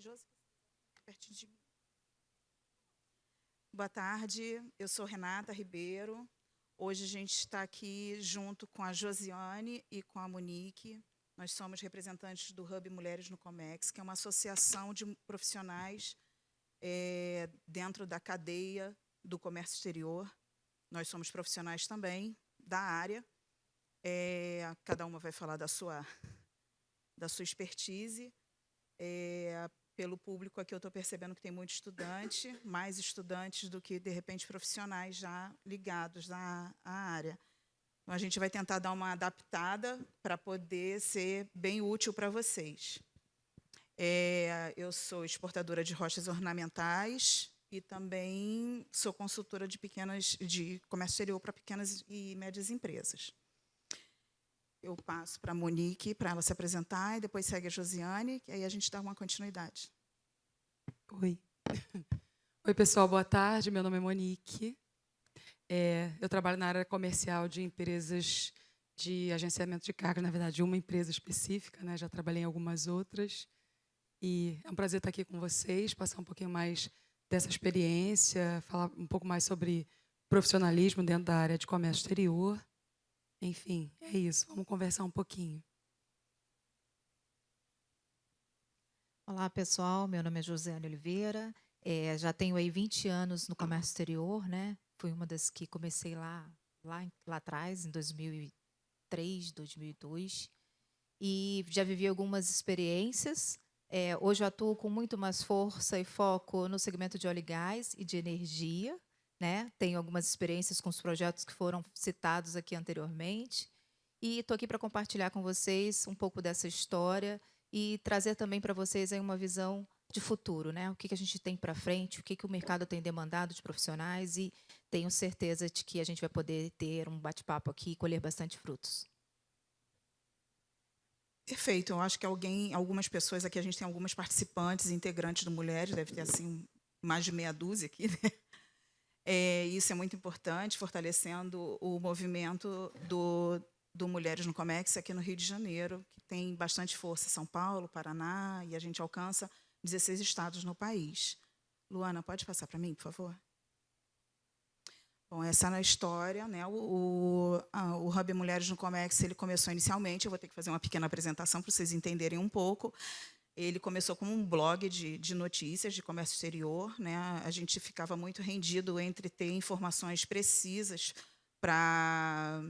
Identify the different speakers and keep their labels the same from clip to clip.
Speaker 1: Josi, pertinho de mim. Boa tarde, eu sou Renata Ribeiro. Hoje a gente está aqui junto com a Josiane e com a Monique. Nós somos representantes do Hub Mulheres no Comex, que é uma associação de profissionais dentro da cadeia do comércio exterior. Nós somos profissionais também da área. Cada uma vai falar da sua expertise. Pelo público aqui eu estou percebendo que tem muito estudante, mais estudantes do que, de repente, profissionais já ligados à área. Então, a gente vai tentar dar uma adaptada para poder ser bem útil para vocês. Eu sou exportadora de rochas ornamentais e também sou consultora de comércio exterior para pequenas e médias empresas. Eu passo para a Monique, para ela se apresentar, e depois segue a Josiane, que aí a gente dá uma continuidade.
Speaker 2: Oi. Oi, pessoal, boa tarde. Meu nome é Monique. Eu trabalho na área comercial de empresas de agenciamento de carga, na verdade, uma empresa específica, né? Já trabalhei em algumas outras. E é um prazer estar aqui com vocês, passar um pouquinho mais dessa experiência, falar um pouco mais sobre profissionalismo dentro da área de comércio exterior. Enfim, é isso. Vamos conversar um pouquinho.
Speaker 3: Olá, pessoal. Meu nome é Josiane Oliveira. Já tenho aí 20 anos no comércio exterior, né? Fui uma das que comecei lá atrás, em 2003, 2002. E já vivi algumas experiências. Hoje eu atuo com muito mais força e foco no segmento de óleo e gás e de energia. Né? Tenho algumas experiências com os projetos que foram citados aqui anteriormente. E estou aqui para compartilhar com vocês um pouco dessa história e trazer também para vocês aí uma visão de futuro, né? O que a gente tem para frente, o que o mercado tem demandado de profissionais, e tenho certeza de que a gente vai poder ter um bate-papo aqui e colher bastante frutos.
Speaker 1: Perfeito. Eu acho que algumas pessoas aqui, a gente tem algumas participantes, integrantes do Mulheres, deve ter assim mais de meia dúzia aqui, né? Isso é muito importante, fortalecendo o movimento do Mulheres no Comex aqui no Rio de Janeiro, que tem bastante força, São Paulo, Paraná, e a gente alcança 16 estados no país. Luana, pode passar para mim, por favor? Bom, essa é a história, né? O Hub Mulheres no Comex, ele começou inicialmente, eu vou ter que fazer uma pequena apresentação para vocês entenderem um pouco. Ele começou como um blog de notícias de comércio exterior, né? A gente ficava muito rendido entre ter informações precisas para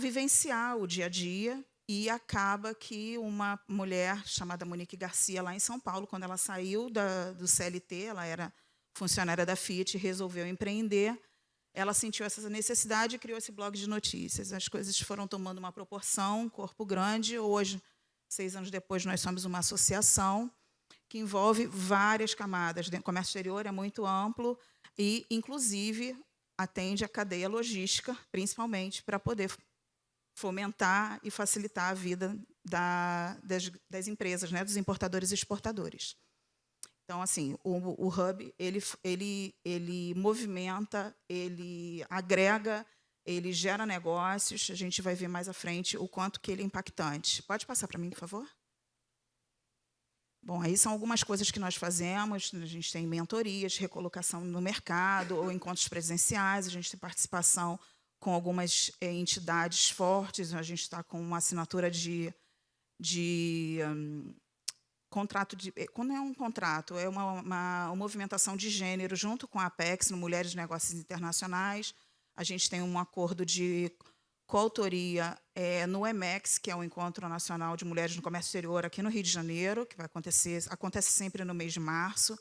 Speaker 1: vivenciar o dia a dia, e acaba que uma mulher chamada Monique Garcia, lá em São Paulo, quando ela saiu do CLT, ela era funcionária da Fiat e resolveu empreender, ela sentiu essa necessidade e criou esse blog de notícias. As coisas foram tomando uma proporção, um corpo grande. Hoje, 6 anos depois, nós somos uma associação que envolve várias camadas. O comércio exterior é muito amplo e, inclusive, atende a cadeia logística, principalmente, para poder fomentar e facilitar a vida das empresas, né, dos importadores e exportadores. Então, assim, o Hub, ele movimenta, ele agrega, ele gera negócios. A gente vai ver mais à frente o quanto que ele é impactante. Pode passar para mim, por favor? Bom, aí são algumas coisas que nós fazemos. A gente tem mentorias, recolocação no mercado, ou encontros presenciais. A gente tem participação com algumas entidades fortes. A gente está com uma assinatura contrato quando é um contrato, é uma movimentação de gênero junto com a Apex, no Mulheres de Negócios Internacionais. A gente tem um acordo de coautoria no EMEX, que é o Encontro Nacional de Mulheres no Comércio Exterior, aqui no Rio de Janeiro, que acontece sempre no mês de março.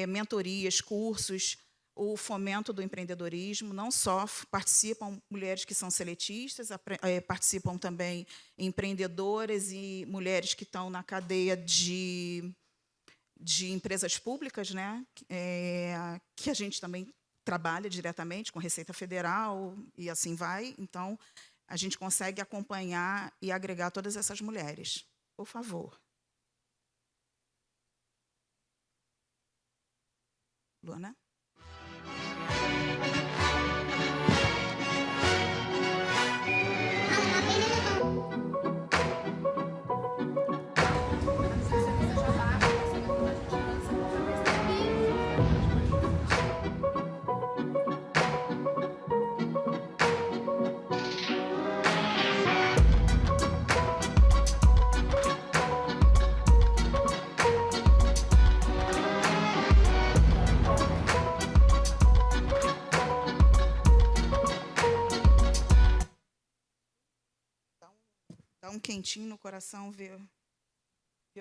Speaker 1: Mentorias, cursos, o fomento do empreendedorismo. Não só participam mulheres que são seletistas, participam também empreendedoras e mulheres que estão na cadeia de empresas públicas, né? Que a gente também trabalha diretamente com Receita Federal e assim vai. Então, a gente consegue acompanhar e agregar todas essas mulheres. Por favor. Luana? quentinho no coração ver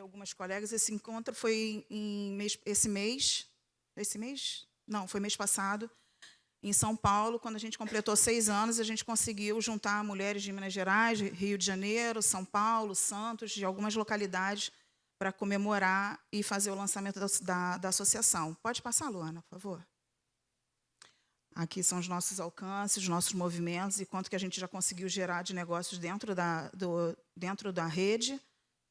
Speaker 1: algumas colegas. Esse encontro foi esse mês? Não, foi mês passado, em São Paulo, quando a gente completou 6 anos, a gente conseguiu juntar mulheres de Minas Gerais, Rio de Janeiro, São Paulo, Santos, de algumas localidades, para comemorar e fazer o lançamento da associação. Pode passar, Luana, por favor. Aqui são os nossos alcances, os nossos movimentos e quanto que a gente já conseguiu gerar de negócios dentro da rede.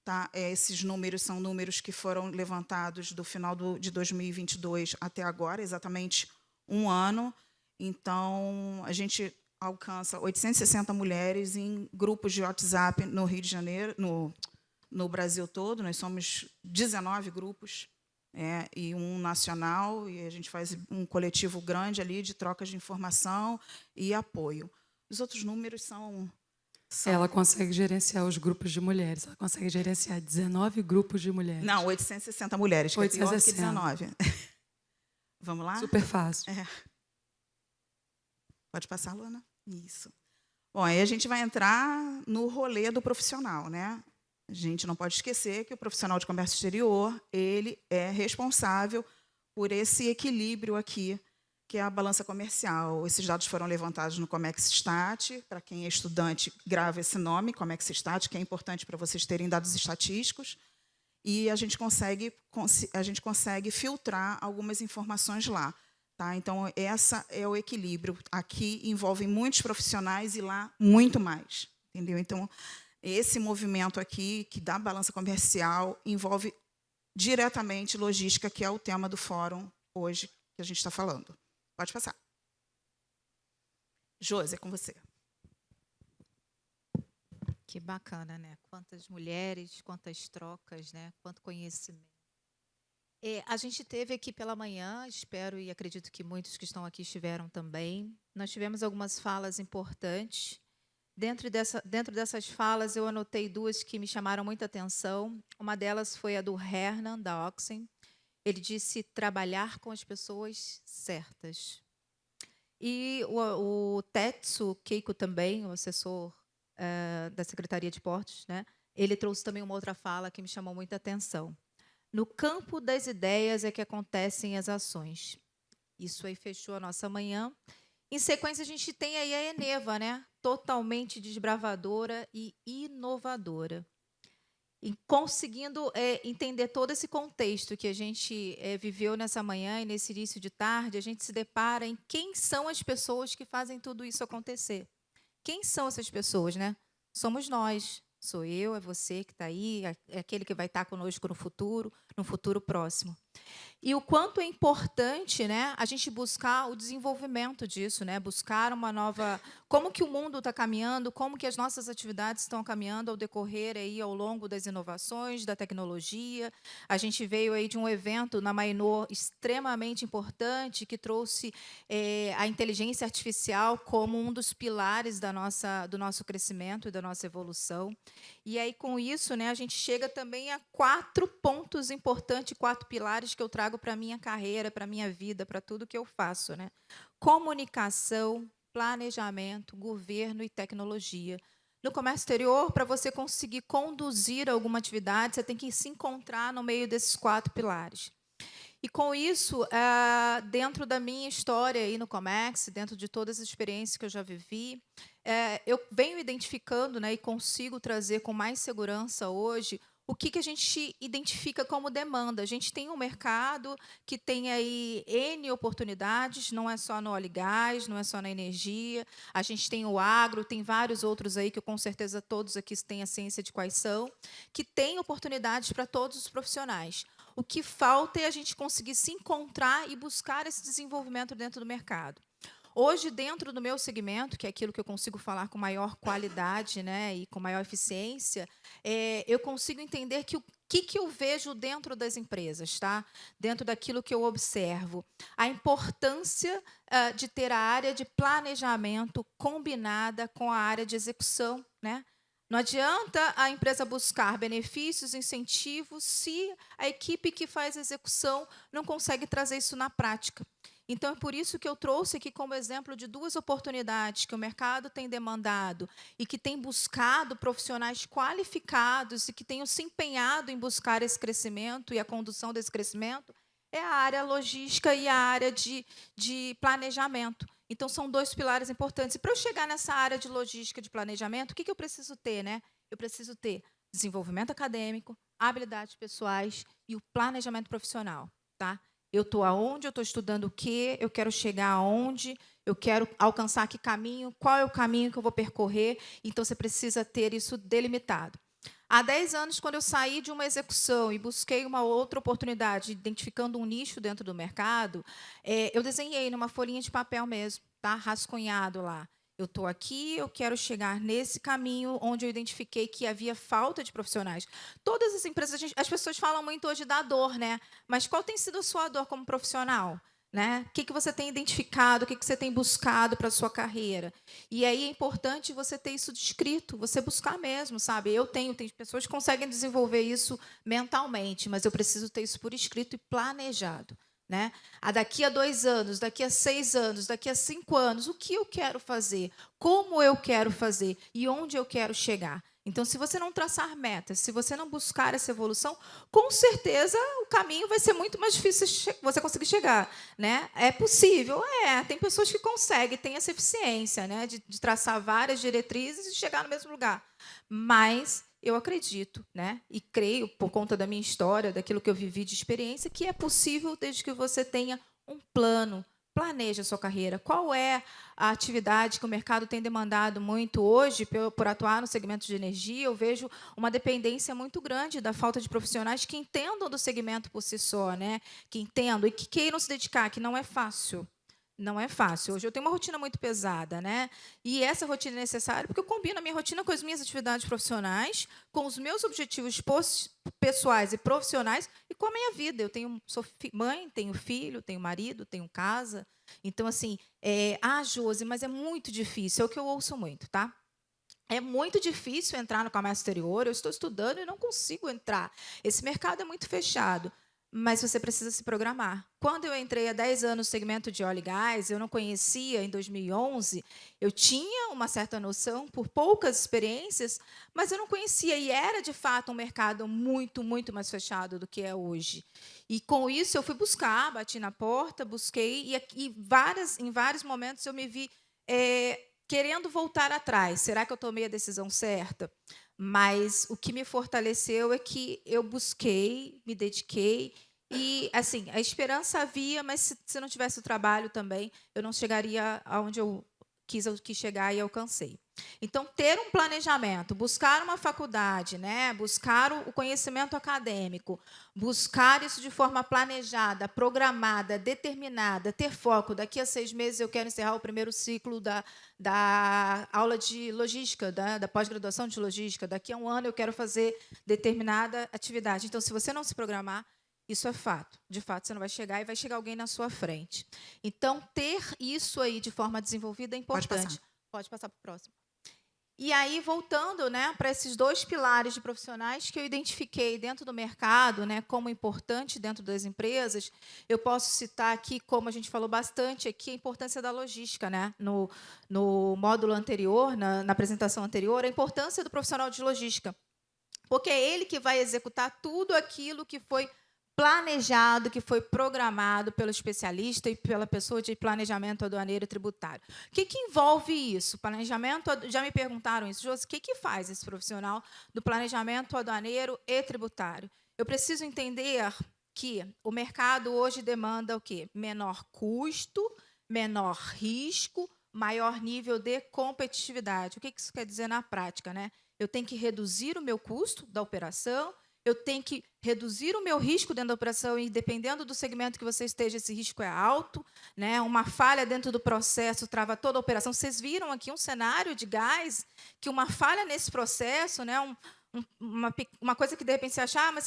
Speaker 1: Tá? Esses números são números que foram levantados do final de 2022 até agora, exatamente 1 ano. Então, a gente alcança 860 mulheres em grupos de WhatsApp no Rio de Janeiro, no Brasil todo. Nós somos 19 grupos e um nacional, e a gente faz um coletivo grande ali de trocas de informação e apoio. Os outros números são...
Speaker 2: Ela consegue gerenciar os grupos de mulheres. Ela consegue gerenciar 19 grupos de mulheres.
Speaker 1: Não, 860 mulheres, que 860. É pior que 19. Vamos lá?
Speaker 2: Super fácil.
Speaker 1: Pode passar, Luana? Isso. Bom, aí a gente vai entrar no rolê do profissional, né? A gente não pode esquecer que o profissional de comércio exterior, ele é responsável por esse equilíbrio aqui, que é a balança comercial. Esses dados foram levantados no Comexstat. Para quem é estudante, grava esse nome, Comexstat, que é importante para vocês terem dados estatísticos. E a gente consegue filtrar algumas informações lá. Tá? Então, esse é o equilíbrio. Aqui envolve muitos profissionais e lá muito mais. Entendeu? Então, esse movimento aqui, que dá balança comercial, envolve diretamente logística, que é o tema do fórum hoje que a gente está falando. Pode passar. Josi, é com você.
Speaker 3: Que bacana, né? Quantas mulheres, quantas trocas, né? Quanto conhecimento. A gente teve aqui pela manhã, espero e acredito que muitos que estão aqui estiveram também. Nós tivemos algumas falas importantes. Dentro dessas falas, eu anotei 2 que me chamaram muita atenção. Uma delas foi a do Hernan, da Oxen. Ele disse trabalhar com as pessoas certas. E o Tetsu Keiko também, o assessor da Secretaria de Portos, né? Ele trouxe também uma outra fala que me chamou muita atenção. No campo das ideias é que acontecem as ações. Isso aí fechou a nossa manhã. Em sequência, a gente tem aí a Eneva, né? Totalmente desbravadora e inovadora. E conseguindo entender todo esse contexto que a gente viveu nessa manhã e nesse início de tarde, a gente se depara em quem são as pessoas que fazem tudo isso acontecer. Quem são essas pessoas, né? Somos nós. Sou eu, é você que está aí, é aquele que vai estar conosco no futuro próximo. E o quanto é importante, né, a gente buscar o desenvolvimento disso, né, buscar uma nova... Como que o mundo está caminhando, como que as nossas atividades estão caminhando ao decorrer, aí, ao longo das inovações, da tecnologia. A gente veio aí de um evento na Mainor extremamente importante, que trouxe a inteligência artificial como um dos pilares do nosso crescimento e da nossa evolução. E aí, com isso, né, a gente chega também a 4 pontos importantes, 4 pilares que eu trago para a minha carreira, para a minha vida, para tudo que eu faço, né? Comunicação, planejamento, governo e tecnologia. No comércio exterior, para você conseguir conduzir alguma atividade, você tem que se encontrar no meio desses 4 pilares. E, com isso, dentro da minha história aí no Comex, dentro de todas as experiências que eu já vivi, eu venho identificando, né, e consigo trazer com mais segurança hoje o que a gente identifica como demanda. A gente tem um mercado que tem aí N oportunidades, não é só no óleo e gás, não é só na energia, a gente tem o agro, tem vários outros aí que com certeza todos aqui têm a ciência de quais são, que tem oportunidades para todos os profissionais. O que falta é a gente conseguir se encontrar e buscar esse desenvolvimento dentro do mercado. Hoje, dentro do meu segmento, que é aquilo que eu consigo falar com maior qualidade, né, e com maior eficiência, eu consigo entender que o que eu vejo dentro das empresas, tá? Dentro daquilo que eu observo. A importância de ter a área de planejamento combinada com a área de execução, né? Não adianta a empresa buscar benefícios, incentivos, se a equipe que faz a execução não consegue trazer isso na prática. Então, é por isso que eu trouxe aqui como exemplo de 2 oportunidades que o mercado tem demandado e que tem buscado profissionais qualificados e que tenham se empenhado em buscar esse crescimento e a condução desse crescimento, é a área logística e a área de planejamento. Então, são 2 pilares importantes. E para eu chegar nessa área de logística, de planejamento, o que eu preciso ter, né? Eu preciso ter desenvolvimento acadêmico, habilidades pessoais e o planejamento profissional, tá? Eu estou aonde, eu estou estudando o quê, eu quero chegar aonde, eu quero alcançar que caminho, qual é o caminho que eu vou percorrer. Então, você precisa ter isso delimitado. Há 10 anos, quando eu saí de uma execução e busquei uma outra oportunidade, identificando um nicho dentro do mercado, eu desenhei numa folhinha de papel mesmo, tá? Rascunhado lá. Eu estou aqui, eu quero chegar nesse caminho onde eu identifiquei que havia falta de profissionais. Todas as empresas, as pessoas falam muito hoje da dor, né? Mas qual tem sido a sua dor como profissional? Né? O que você tem identificado, o que você tem buscado para a sua carreira? E aí é importante você ter isso descrito, você buscar mesmo, sabe? Tem pessoas que conseguem desenvolver isso mentalmente, mas eu preciso ter isso por escrito e planejado. Né? Daqui a 2 anos, daqui a 6 anos, daqui a 5 anos, o que eu quero fazer? Como eu quero fazer? E onde eu quero chegar? Então, se você não traçar metas, se você não buscar essa evolução, com certeza o caminho vai ser muito mais difícil você conseguir chegar. Né? É possível? Tem pessoas que conseguem, têm essa eficiência, né, de traçar várias diretrizes e chegar no mesmo lugar. Mas eu acredito, né, e creio, por conta da minha história, daquilo que eu vivi de experiência, que é possível desde que você tenha um plano. Planeje a sua carreira. Qual é a atividade que o mercado tem demandado muito hoje por atuar no segmento de energia? Eu vejo uma dependência muito grande da falta de profissionais que entendam do segmento por si só, né? Que entendam e que queiram se dedicar, que não é fácil. Não é fácil. Hoje eu tenho uma rotina muito pesada, né? E essa rotina é necessária porque eu combino a minha rotina com as minhas atividades profissionais, com os meus objetivos pessoais e profissionais e com a minha vida. Sou mãe, tenho filho, tenho marido, tenho casa. Então, assim, Josi, mas é muito difícil. É o que eu ouço muito, tá? É muito difícil entrar no comércio exterior. Eu estou estudando e não consigo entrar. Esse mercado é muito fechado. Mas você precisa se programar. Quando eu entrei há 10 anos no segmento de óleo e gás, eu não conhecia, em 2011, eu tinha uma certa noção, por poucas experiências, mas eu não conhecia, e era, de fato, um mercado muito, muito mais fechado do que é hoje. E, com isso, eu fui buscar, bati na porta, busquei, e em vários momentos eu me vi querendo voltar atrás. Será que eu tomei a decisão certa? Mas o que me fortaleceu é que eu busquei, me dediquei e, assim, a esperança havia, mas se não tivesse o trabalho também, eu não chegaria aonde eu quis chegar e alcancei. Então, ter um planejamento, buscar uma faculdade, né, buscar o conhecimento acadêmico, buscar isso de forma planejada, programada, determinada, ter foco. Daqui a 6 meses eu quero encerrar o primeiro ciclo da aula de logística, da pós-graduação de logística. Daqui a 1 ano eu quero fazer determinada atividade. Então, se você não se programar, isso é fato. De fato, você não vai chegar e vai chegar alguém na sua frente. Então, ter isso aí de forma desenvolvida é importante. Pode passar para o próximo. E aí, voltando, né, para esses 2 pilares de profissionais que eu identifiquei dentro do mercado, né, como importante dentro das empresas, eu posso citar aqui, como a gente falou bastante aqui, a importância da logística. Né, no módulo anterior, na apresentação anterior, a importância do profissional de logística. Porque é ele que vai executar tudo aquilo que foi planejado, que foi programado pelo especialista e pela pessoa de planejamento aduaneiro e tributário. O que envolve isso? Planejamento, já me perguntaram isso, Josi, o que faz esse profissional do planejamento aduaneiro e tributário? Eu preciso entender que o mercado hoje demanda o quê? Menor custo, menor risco, maior nível de competitividade. O que isso quer dizer na prática? Né? Eu tenho que reduzir o meu custo da operação, eu tenho que reduzir o meu risco dentro da operação e, dependendo do segmento que você esteja, esse risco é alto. Né? Uma falha dentro do processo trava toda a operação. Vocês viram aqui um cenário de gás, que uma falha nesse processo, né? Uma coisa que, de repente, você acha, mas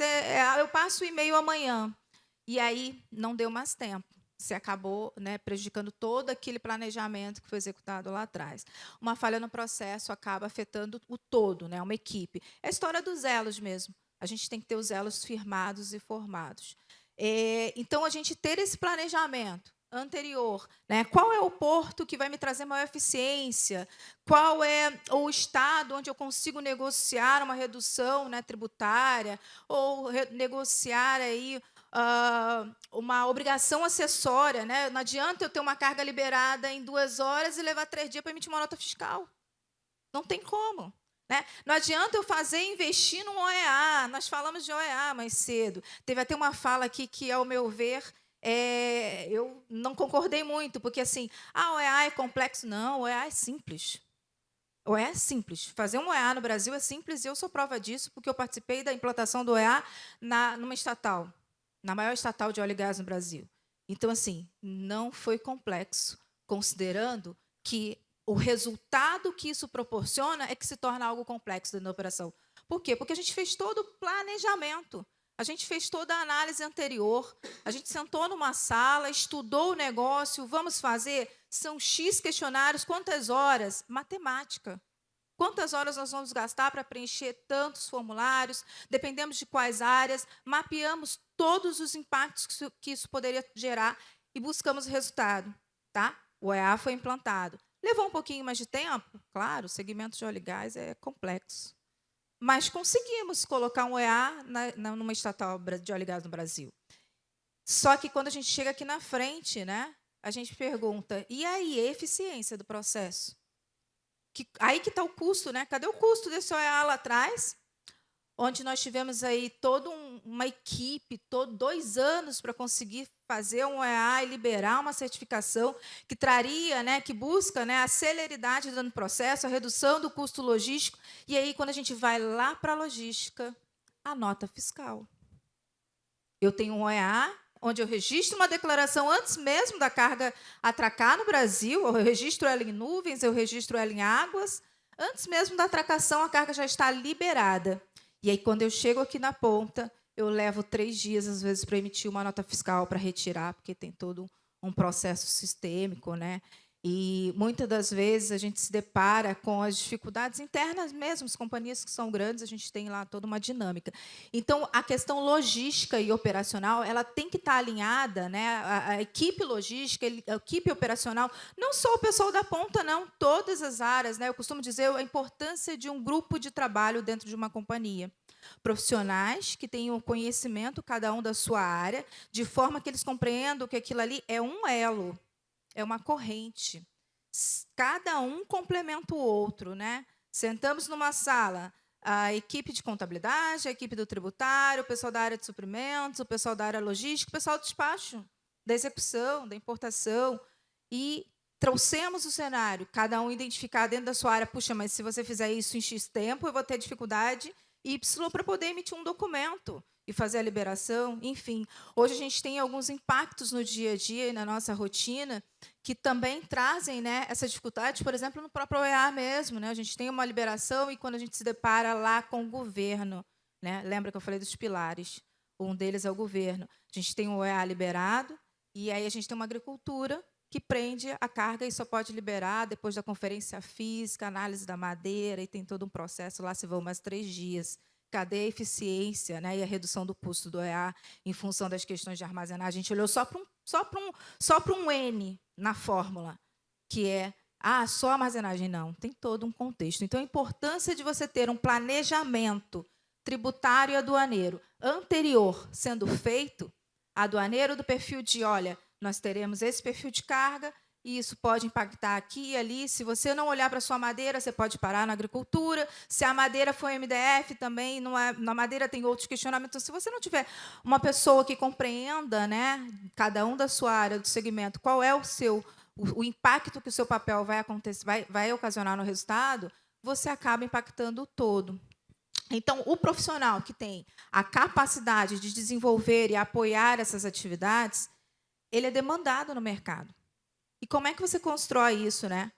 Speaker 3: eu passo o e-mail amanhã. E aí não deu mais tempo. Você acabou, né, prejudicando todo aquele planejamento que foi executado lá atrás. Uma falha no processo acaba afetando o todo, né, uma equipe. É a história dos elos mesmo. A gente tem que ter os elos firmados e formados. Então, a gente ter esse planejamento anterior, né? Qual é o porto que vai me trazer maior eficiência? Qual é o estado onde eu consigo negociar uma redução, né, tributária ou negociar aí uma obrigação acessória, né? Não adianta eu ter uma carga liberada em 2 horas e levar 3 dias para emitir uma nota fiscal. Não tem como. Né? Não adianta eu investir num OEA. Nós falamos de OEA mais cedo. Teve até uma fala aqui que, ao meu ver, eu não concordei muito, porque assim, o OEA é complexo. Não, o OEA é simples. O OEA é simples. Fazer um OEA no Brasil é simples, e eu sou prova disso, porque eu participei da implantação do OEA numa estatal, na maior estatal de óleo e gás no Brasil. Então, assim, não foi complexo, considerando que o resultado que isso proporciona é que se torna algo complexo dentro da operação. Por quê? Porque a gente fez todo o planejamento, a gente fez toda a análise anterior, a gente sentou numa sala, estudou o negócio, vamos fazer, são X questionários, quantas horas? Matemática. Quantas horas nós vamos gastar para preencher tantos formulários? Dependemos de quais áreas, mapeamos todos os impactos que isso poderia gerar e buscamos o resultado. Tá? O OEA foi implantado. Levou um pouquinho mais de tempo? Claro, o segmento de óleo e gás é complexo. Mas conseguimos colocar um OEA numa estatal de óleo e gás no Brasil. Só que, quando a gente chega aqui na frente, né, a gente pergunta, e aí, a eficiência do processo? Aí que está o custo, né? Cadê o custo desse OEA lá atrás? Onde nós tivemos aí toda uma equipe, 2 anos para conseguir fazer um OEA e liberar uma certificação que traria, né, que busca, né, a celeridade do processo, a redução do custo logístico. E aí, quando a gente vai lá para a logística, a nota fiscal. Eu tenho um OEA onde eu registro uma declaração antes mesmo da carga atracar no Brasil, eu registro ela em nuvens, eu registro ela em águas, antes mesmo da atracação, a carga já está liberada. E aí, quando eu chego aqui na ponta, eu levo 3 dias, às vezes, para emitir uma nota fiscal para retirar, porque tem todo um processo sistêmico, né? E, muitas das vezes, a gente se depara com as dificuldades internas mesmo. As companhias que são grandes, a gente tem lá toda uma dinâmica. Então, a questão logística e operacional, ela tem que estar alinhada, né? A equipe logística, a equipe operacional, não só o pessoal da ponta, não, todas as áreas, né? Eu costumo dizer a importância de um grupo de trabalho dentro de uma companhia. Profissionais que tenham conhecimento, cada um da sua área, de forma que eles compreendam que aquilo ali é um elo, é uma corrente. Cada um complementa o outro, né? Sentamos numa sala, a equipe de contabilidade, a equipe do tributário, o pessoal da área de suprimentos, o pessoal da área logística, o pessoal do despacho, da execução, da importação, e trouxemos o cenário, cada um identificar dentro da sua área, puxa, mas se você fizer isso em X tempo, eu vou ter dificuldade Y para poder emitir um documento e fazer a liberação, enfim. Hoje a gente tem alguns impactos no dia a dia e na nossa rotina que também trazem, né, essa dificuldade, por exemplo, no próprio OEA mesmo. Né? A gente tem uma liberação e, quando a gente se depara lá com o governo, né, lembra que eu falei dos pilares? Um deles é o governo. A gente tem o OEA liberado e aí a gente tem uma agricultura que prende a carga e só pode liberar depois da conferência física, análise da madeira, e tem todo um processo, lá se vão mais 3 dias. Cadê a eficiência, né, e a redução do custo do OEA em função das questões de armazenagem? A gente olhou só para um N na fórmula, que é só armazenagem. Não, tem todo um contexto. Então, a importância de você ter um planejamento tributário e aduaneiro anterior sendo feito, aduaneiro do perfil de, olha, nós teremos esse perfil de carga, e isso pode impactar aqui e ali. Se você não olhar para a sua madeira, você pode parar na agricultura. Se a madeira for MDF, também na madeira tem outros questionamentos. Então, se você não tiver uma pessoa que compreenda, né, cada um da sua área, do segmento, qual é o impacto que o seu papel vai ocasionar no resultado, você acaba impactando o todo. Então, o profissional que tem a capacidade de desenvolver e apoiar essas atividades, ele é demandado no mercado. E como é que você constrói isso, né?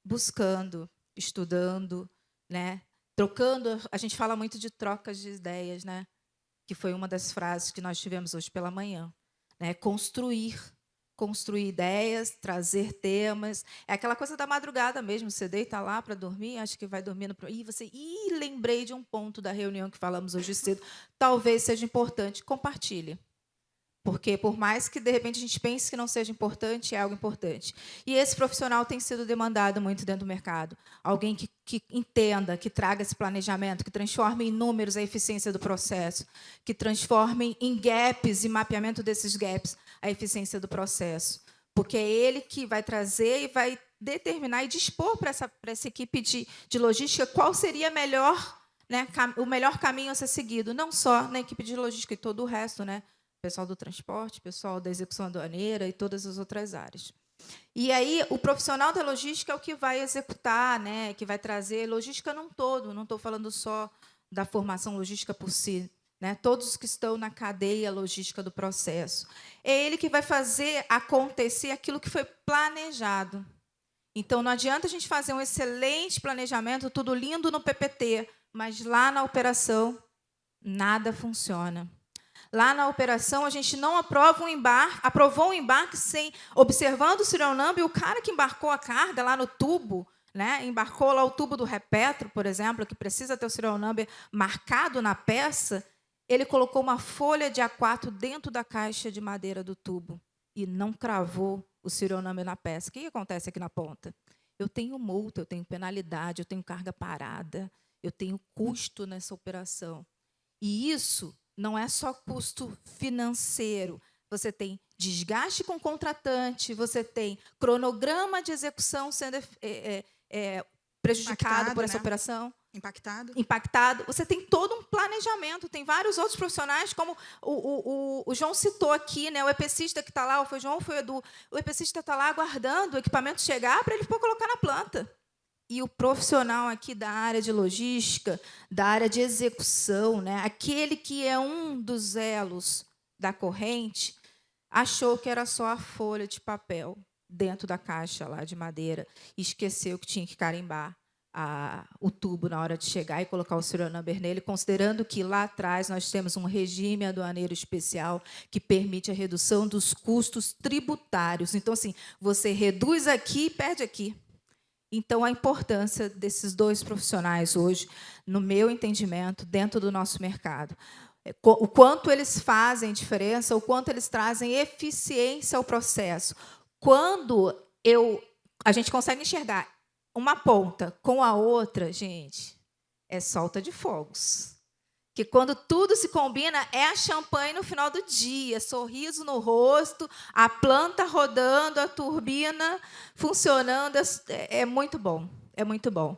Speaker 3: Buscando, estudando, né? Trocando. A gente fala muito de trocas de ideias, né? Que foi uma das frases que nós tivemos hoje pela manhã, né? Construir ideias, trazer temas. É aquela coisa da madrugada mesmo. Você deita lá para dormir, acha que vai dormindo. Lembrei de um ponto da reunião que falamos hoje cedo. Talvez seja importante. Compartilhe. Porque, por mais que, de repente, a gente pense que não seja importante, é algo importante. E esse profissional tem sido demandado muito dentro do mercado. Alguém que entenda, que traga esse planejamento, que transforme em números a eficiência do processo, que transforme em gaps e mapeamento desses gaps a eficiência do processo. Porque é ele que vai trazer e vai determinar e dispor para essa equipe de logística qual seria melhor, né, o melhor caminho a ser seguido, não só na equipe de logística e todo o resto, né? Pessoal do transporte, pessoal da execução aduaneira e todas as outras áreas. E aí, o profissional da logística é o que vai executar, né, que vai trazer logística num todo, não estou falando só da formação logística por si, né, todos que estão na cadeia logística do processo. É ele que vai fazer acontecer aquilo que foi planejado. Então, não adianta a gente fazer um excelente planejamento, tudo lindo no PPT, mas lá na operação, nada funciona. Lá na operação, a gente não aprovou um embarque sem, observando o serial number, e o cara que embarcou a carga lá no tubo, né, embarcou lá o tubo do repetro, por exemplo, que precisa ter o serial number marcado na peça, ele colocou uma folha de A4 dentro da caixa de madeira do tubo e não cravou o serial number na peça. O que acontece aqui na ponta? Eu tenho multa, eu tenho penalidade, eu tenho carga parada, eu tenho custo nessa operação. E isso não é só custo financeiro. Você tem desgaste com o contratante, você tem cronograma de execução sendo prejudicado
Speaker 1: Impactado,
Speaker 3: por essa
Speaker 1: né?
Speaker 3: operação.
Speaker 1: Impactado.
Speaker 3: Você tem todo um planejamento. Tem vários outros profissionais, como o João citou aqui, né? O EPCista que está lá, ou foi o João, foi o Edu. O EPCista está lá aguardando o equipamento chegar para ele poder colocar na planta. E o profissional aqui da área de logística, da área de execução, né, aquele que é um dos elos da corrente, achou que era só a folha de papel dentro da caixa lá de madeira e esqueceu que tinha que carimbar o tubo na hora de chegar e colocar o serial number nele, considerando que lá atrás nós temos um regime aduaneiro especial que permite a redução dos custos tributários. Então, assim, você reduz aqui e perde aqui. Então, a importância desses dois profissionais hoje, no meu entendimento, dentro do nosso mercado. O quanto eles fazem diferença, o quanto eles trazem eficiência ao processo. Quando a gente consegue enxergar uma ponta com a outra, gente, é solta de fogos. Que quando tudo se combina, é a champanhe no final do dia, sorriso no rosto, a planta rodando, a turbina funcionando, é muito bom, é muito bom.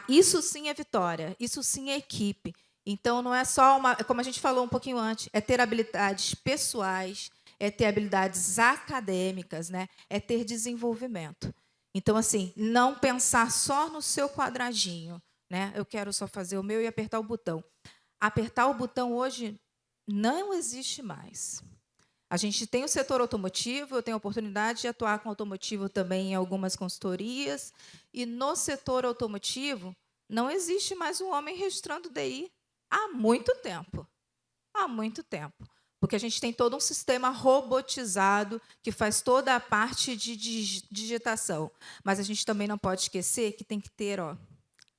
Speaker 3: Isso sim é vitória, isso sim é equipe. Então, não é só como a gente falou um pouquinho antes, é ter habilidades pessoais, é ter habilidades acadêmicas, né? É ter desenvolvimento. Então, assim, não pensar só no seu quadradinho, né? Eu quero só fazer o meu e apertar o botão. Apertar o botão hoje não existe mais. A gente tem o setor automotivo, eu tenho a oportunidade de atuar com automotivo também em algumas consultorias, e no setor automotivo não existe mais um homem registrando DI há muito tempo. Há muito tempo. Porque a gente tem todo um sistema robotizado que faz toda a parte de digitação. Mas a gente também não pode esquecer que tem que ter,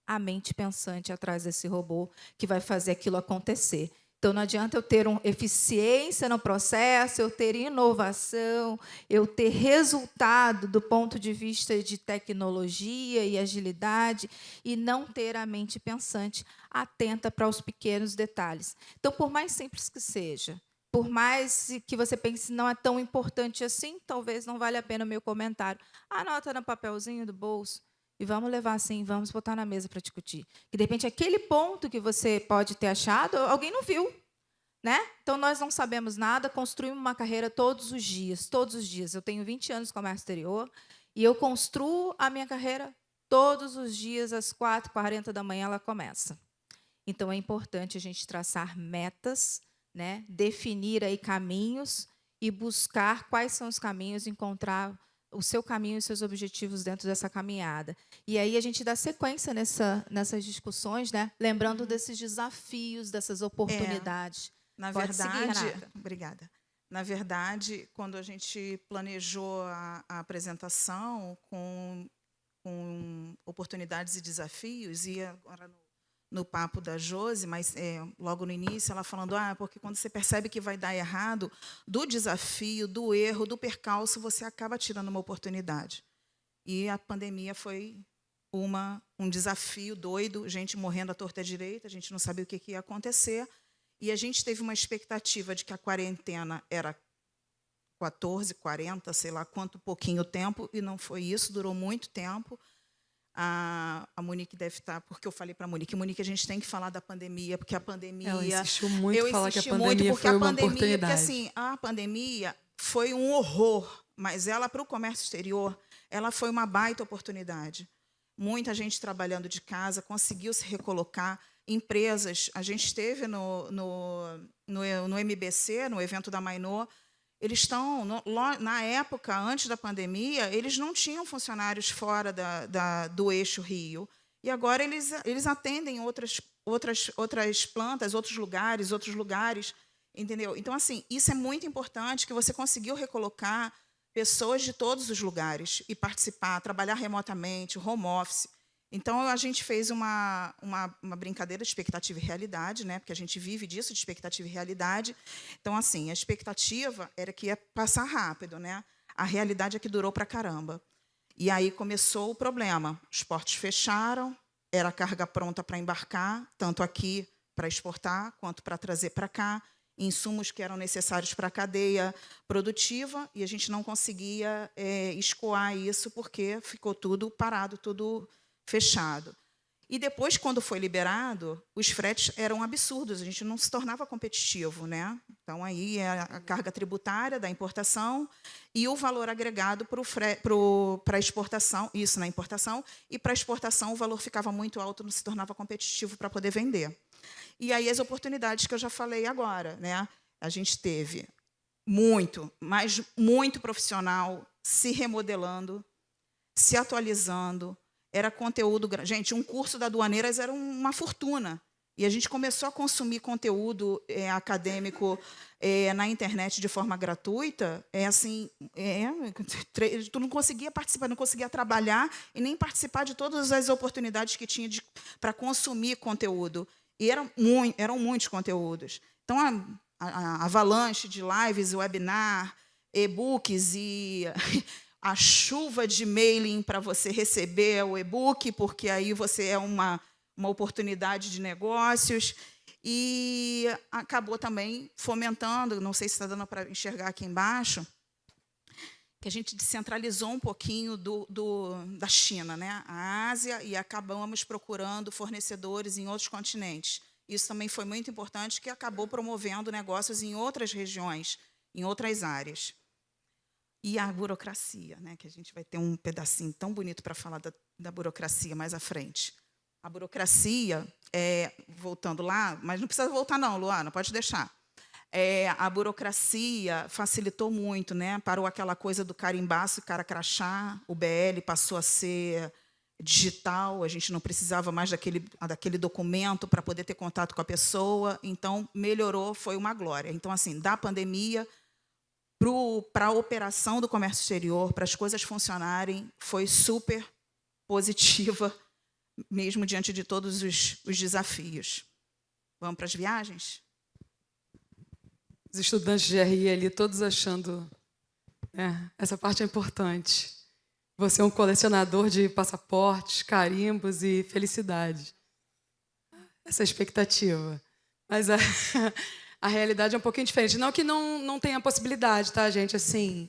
Speaker 3: a mente pensante atrás desse robô que vai fazer aquilo acontecer. Então, não adianta eu ter eficiência no processo, eu ter inovação, eu ter resultado do ponto de vista de tecnologia e agilidade e não ter a mente pensante atenta para os pequenos detalhes. Então, por mais simples que seja, por mais que você pense não é tão importante assim, talvez não valha a pena o meu comentário. Anota no papelzinho do bolso. E vamos levar assim, vamos botar na mesa para discutir. Que, de repente, aquele ponto que você pode ter achado, alguém não viu. Né? Então, nós não sabemos nada, construímos uma carreira todos os dias, todos os dias. Eu tenho 20 anos de comércio exterior e eu construo a minha carreira todos os dias, às 4h40 da manhã ela começa. Então, é importante a gente traçar metas, né? Definir aí caminhos e buscar quais são os caminhos, encontrar o seu caminho e seus objetivos dentro dessa caminhada. E aí a gente dá sequência nessas discussões, né? Lembrando desses desafios, dessas oportunidades.
Speaker 1: Na
Speaker 3: Pode
Speaker 1: verdade,
Speaker 3: seguir, Renata.
Speaker 1: obrigada. Na verdade, quando a gente planejou a apresentação com oportunidades e desafios, e agora no papo da Josi, mas logo no início, ela falando, porque quando você percebe que vai dar errado, do desafio, do erro, do percalço, você acaba tirando uma oportunidade. E a pandemia foi um desafio doido, gente morrendo à torta e à direita, a gente não sabia o que ia acontecer, e a gente teve uma expectativa de que a quarentena era 14, 40, sei lá quanto pouquinho tempo, e não foi isso, durou muito tempo. A Monique deve estar, porque eu falei para a Monique, a gente tem que falar da pandemia, porque a pandemia...
Speaker 2: Ela insistiu muito em falar que a pandemia foi uma oportunidade.
Speaker 1: Porque, assim, a pandemia foi um horror, mas ela, para o comércio exterior, ela foi uma baita oportunidade. Muita gente trabalhando de casa, conseguiu se recolocar. Empresas, a gente esteve no MBC, no evento da Mainô, eles estão, na época, antes da pandemia, eles não tinham funcionários fora do eixo Rio. E agora eles atendem outras plantas, outros lugares, entendeu? Então, assim, isso é muito importante, que você conseguiu recolocar pessoas de todos os lugares e participar, trabalhar remotamente, home office. Então, a gente fez uma brincadeira de expectativa e realidade, né? Porque a gente vive disso, de expectativa e realidade. Então, assim, a expectativa era que ia passar rápido, né? A realidade é que durou para caramba. E aí começou o problema. Os portos fecharam, era a carga pronta para embarcar, tanto aqui para exportar, quanto para trazer para cá, insumos que eram necessários para a cadeia produtiva, e a gente não conseguia escoar isso, porque ficou tudo parado, tudo fechado. E depois, quando foi liberado, os fretes eram absurdos, a gente não se tornava competitivo, né? Então, aí é a carga tributária da importação e o valor agregado para a exportação, isso na importação, e para a exportação o valor ficava muito alto, não se tornava competitivo para poder vender. E aí as oportunidades que eu já falei agora, né? A gente teve muito profissional se remodelando, se atualizando. Era conteúdo... Gente, um curso da Aduaneiras era uma fortuna. E a gente começou a consumir conteúdo acadêmico na internet de forma gratuita. Tu não conseguia participar, não conseguia trabalhar e nem participar de todas as oportunidades que tinha para consumir conteúdo. E eram muitos conteúdos. Então, a avalanche de lives, webinar, e-books e... a chuva de mailing para você receber o e-book, porque aí você é uma oportunidade de negócios. E acabou também fomentando, não sei se está dando para enxergar aqui embaixo, que a gente descentralizou um pouquinho da China, né? A Ásia, e acabamos procurando fornecedores em outros continentes. Isso também foi muito importante, que acabou promovendo negócios em outras regiões, em outras áreas. E a burocracia, né, que a gente vai ter um pedacinho tão bonito para falar da burocracia mais à frente. A burocracia, voltando lá, mas não precisa voltar não, Luana, pode deixar. A burocracia facilitou muito, né, parou aquela coisa do carimbaço e cara crachá, o BL passou a ser digital, a gente não precisava mais daquele documento para poder ter contato com a pessoa, então melhorou, foi uma glória. Então, assim, da pandemia... para a operação do comércio exterior, para as coisas funcionarem, foi super positiva, mesmo diante de todos os desafios. Vamos para as viagens?
Speaker 2: Os estudantes de RI ali, todos achando... essa parte é importante. Você é um colecionador de passaportes, carimbos e felicidade. Essa é a expectativa. Mas a realidade é um pouquinho diferente. Não que não tenha possibilidade, tá, gente? Assim,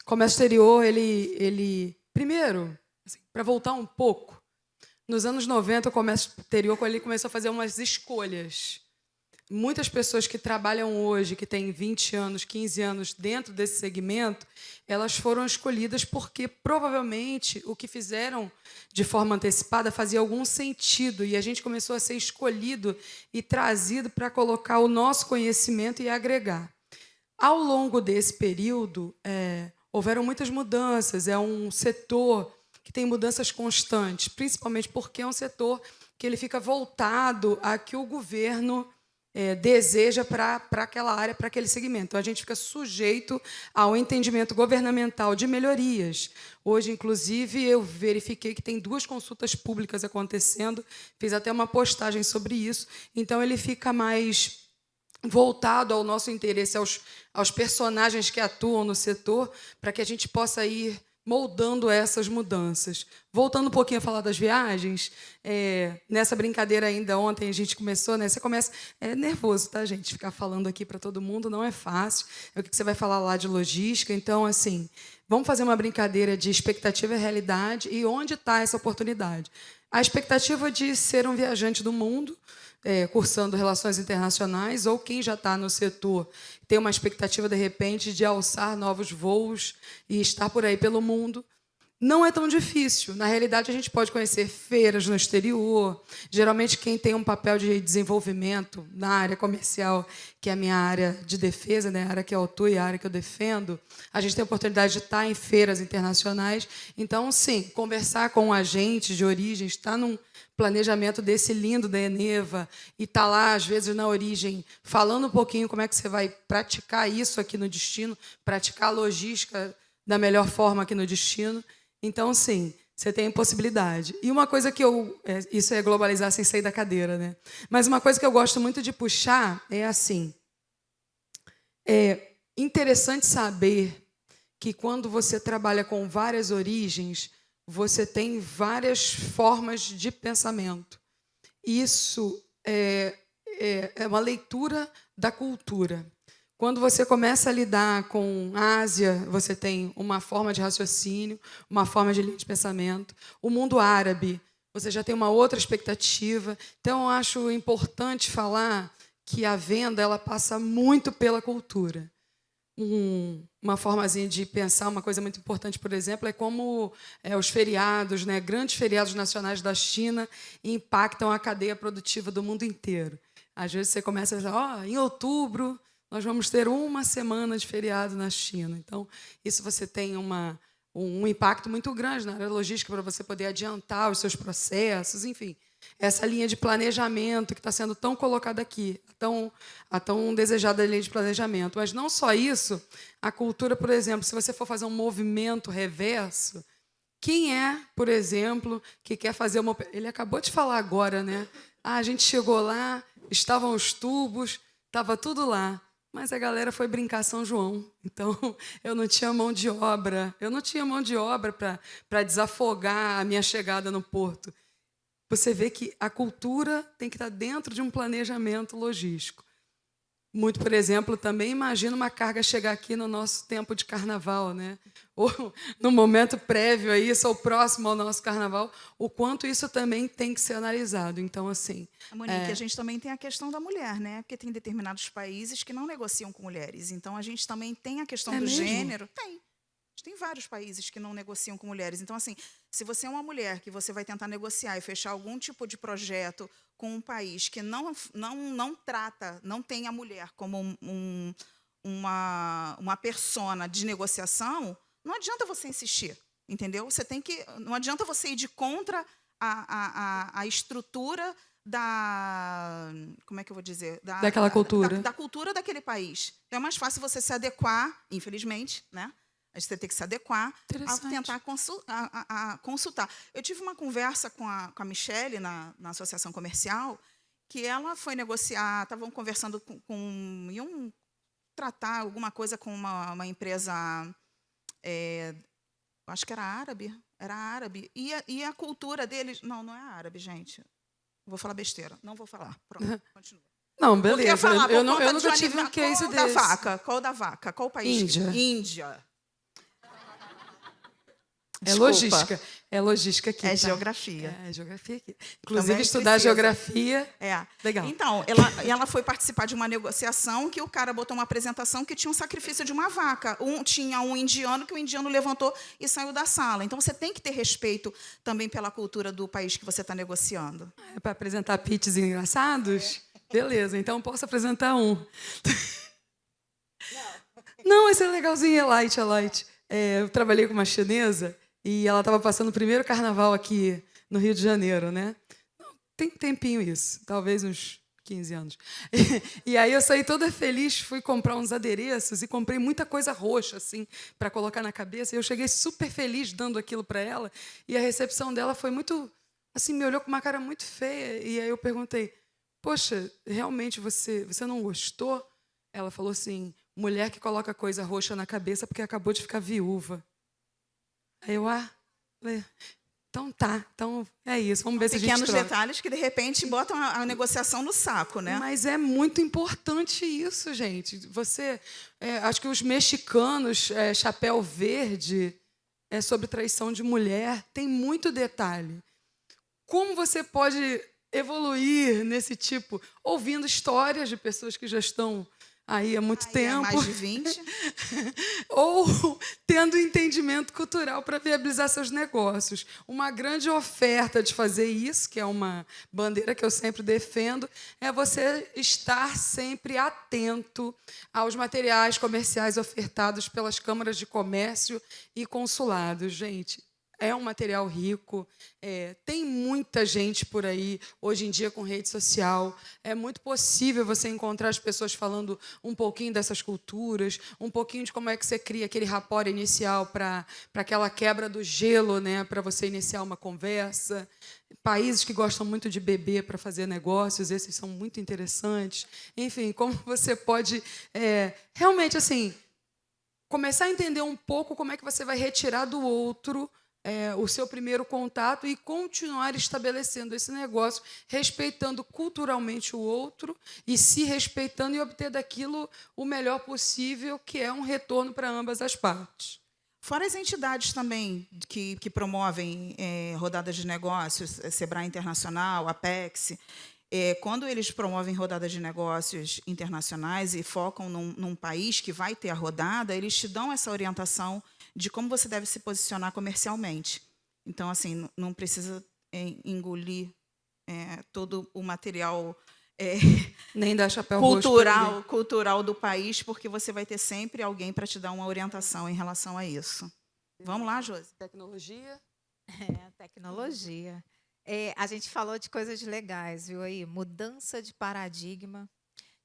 Speaker 2: comércio exterior, ele primeiro, assim, para voltar um pouco, nos anos 90, o comércio exterior ele começou a fazer umas escolhas. Muitas pessoas que trabalham hoje, que têm 20 anos, 15 anos dentro desse segmento, elas foram escolhidas porque, provavelmente, o que fizeram de forma antecipada fazia algum sentido, e a gente começou a ser escolhido e trazido para colocar o nosso conhecimento e agregar. Ao longo desse período, houveram muitas mudanças, é um setor que tem mudanças constantes, principalmente porque é um setor que ele fica voltado a que o governo deseja para aquela área, para aquele segmento. Então, a gente fica sujeito ao entendimento governamental de melhorias. Hoje, inclusive, eu verifiquei que tem 2 consultas públicas acontecendo, fiz até uma postagem sobre isso. Então, ele fica mais voltado ao nosso interesse, aos personagens que atuam no setor, para que a gente possa ir moldando essas mudanças. Voltando um pouquinho a falar das viagens, nessa brincadeira ainda ontem a gente começou, né? Você começa... É nervoso, tá, gente? Ficar falando aqui para todo mundo não é fácil. É o que você vai falar lá de logística. Então, assim, vamos fazer uma brincadeira de expectativa e realidade e onde está essa oportunidade. A expectativa de ser um viajante do mundo, cursando relações internacionais, ou quem já está no setor tem uma expectativa, de repente, de alçar novos voos e estar por aí pelo mundo. Não é tão difícil. Na realidade, a gente pode conhecer feiras no exterior. Geralmente, quem tem um papel de desenvolvimento na área comercial, que é a minha área de defesa, né, a área que eu atuo e a área que eu defendo, a gente tem a oportunidade de estar em feiras internacionais. Então, sim, conversar com um agente de origem, estar num planejamento desse lindo da Eneva e estar lá, às vezes, na origem, falando um pouquinho como é que você vai praticar isso aqui no destino, praticar a logística da melhor forma aqui no destino. Então, sim, você tem possibilidade. E uma coisa que isso é globalizar sem sair da cadeira, né? Mas uma coisa que eu gosto muito de puxar é assim, é interessante saber que quando você trabalha com várias origens, você tem várias formas de pensamento. Isso é uma leitura da cultura. Quando você começa a lidar com a Ásia, você tem uma forma de raciocínio, uma forma de linha de pensamento. O mundo árabe, você já tem uma outra expectativa. Então, eu acho importante falar que a venda ela passa muito pela cultura. Uma formazinha de pensar, uma coisa muito importante, por exemplo, é como os feriados, né, grandes feriados nacionais da China impactam a cadeia produtiva do mundo inteiro. Às vezes você começa a dizer, em outubro nós vamos ter 1 semana de feriado na China. Então, isso você tem um impacto muito grande na área logística para você poder adiantar os seus processos, enfim. Essa linha de planejamento que está sendo tão colocada aqui, a tão desejada linha de planejamento. Mas não só isso, a cultura, por exemplo, se você for fazer um movimento reverso, quem é, por exemplo, que quer fazer uma... Ele acabou de falar agora, né? A gente chegou lá, estavam os tubos, estava tudo lá. Mas a galera foi brincar São João. Então, eu não tinha mão de obra. Eu não tinha mão de obra para desafogar a minha chegada no porto. Você vê que a cultura tem que estar dentro de um planejamento logístico. Muito, por exemplo, também imagina uma carga chegar aqui no nosso tempo de carnaval, né? Ou no momento prévio a isso, ou próximo ao nosso carnaval, o quanto isso também tem que ser analisado. Então, assim...
Speaker 1: Monique, a gente também tem a questão da mulher, né? Porque tem determinados países que não negociam com mulheres. Então, a gente também tem a questão do gênero. Tem vários países que não negociam com mulheres. Então, assim, se você é uma mulher que você vai tentar negociar e fechar algum tipo de projeto com um país que não trata, não tem a mulher como uma persona de negociação, não adianta você insistir, entendeu? Você tem que, não adianta você ir de contra a estrutura como é que eu vou dizer?
Speaker 2: Daquela cultura.
Speaker 1: Da cultura daquele país. Então, é mais fácil você se adequar, infelizmente, né? Você tem que se adequar a tentar consultar. Eu tive uma conversa com a Michele na Associação Comercial, que ela foi negociar, estavam conversando iam tratar alguma coisa com uma empresa, acho que era árabe, e a cultura deles... Não é árabe, gente. Vou falar besteira, não vou falar. Pronto, continua.
Speaker 2: Não, beleza. Eu nunca tive um case desse.
Speaker 1: Qual da vaca? Qual o país? Índia.
Speaker 2: É logística. É logística aqui.
Speaker 1: É geografia.
Speaker 2: É geografia aqui. Inclusive, estudar geografia. Legal.
Speaker 1: Então, ela foi participar de uma negociação que o cara botou uma apresentação que tinha um sacrifício de uma vaca. Tinha um indiano que o indiano levantou e saiu da sala. Então, você tem que ter respeito também pela cultura do país que você está negociando.
Speaker 2: É para apresentar pitches engraçados? Beleza, então posso apresentar um. Não, esse é legalzinho, é light. Eu trabalhei com uma chinesa e ela estava passando o primeiro carnaval aqui no Rio de Janeiro, né? Tem tempinho isso, talvez uns 15 anos. E aí eu saí toda feliz, fui comprar uns adereços e comprei muita coisa roxa, assim, para colocar na cabeça. E eu cheguei super feliz dando aquilo para ela. E a recepção dela foi muito... Assim, me olhou com uma cara muito feia. E aí eu perguntei, poxa, realmente você não gostou? Ela falou assim, mulher que coloca coisa roxa na cabeça porque acabou de ficar viúva. Aí eu, então tá, então é isso, vamos ver se a gente
Speaker 1: Pequenos
Speaker 2: troca.
Speaker 1: detalhes que, de repente, botam a negociação no saco, né?
Speaker 2: Mas é muito importante isso, gente. Acho que os mexicanos, Chapéu Verde, sobre traição de mulher, tem muito detalhe. Como você pode evoluir nesse tipo? Ouvindo histórias de pessoas que já estão aí há muito tempo.
Speaker 1: Mais de 20.
Speaker 2: Ou tendo entendimento cultural para viabilizar seus negócios. Uma grande oferta de fazer isso, que é uma bandeira que eu sempre defendo, é você estar sempre atento aos materiais comerciais ofertados pelas câmaras de comércio e consulados. Gente, é um material rico, tem muita gente por aí, hoje em dia, com rede social. É muito possível você encontrar as pessoas falando um pouquinho dessas culturas, um pouquinho de como é que você cria aquele rapport inicial para aquela quebra do gelo, né, para você iniciar uma conversa. Países que gostam muito de beber para fazer negócios, esses são muito interessantes. Enfim, como você pode realmente assim começar a entender um pouco como é que você vai retirar do outro o seu primeiro contato e continuar estabelecendo esse negócio, respeitando culturalmente o outro e se respeitando e obter daquilo o melhor possível, que é um retorno para ambas as partes.
Speaker 1: Fora as entidades também que promovem rodadas de negócios, Sebrae Internacional, Apex, quando eles promovem rodadas de negócios internacionais e focam num país que vai ter a rodada, eles te dão essa orientação de como você deve se posicionar comercialmente. Então, assim, não precisa engolir todo o material
Speaker 2: nem dar chapéu
Speaker 1: cultural do país, porque você vai ter sempre alguém para te dar uma orientação em relação a isso. Vamos lá, Josi?
Speaker 2: Tecnologia?
Speaker 3: Tecnologia. A gente falou de coisas legais, viu aí? Mudança de paradigma,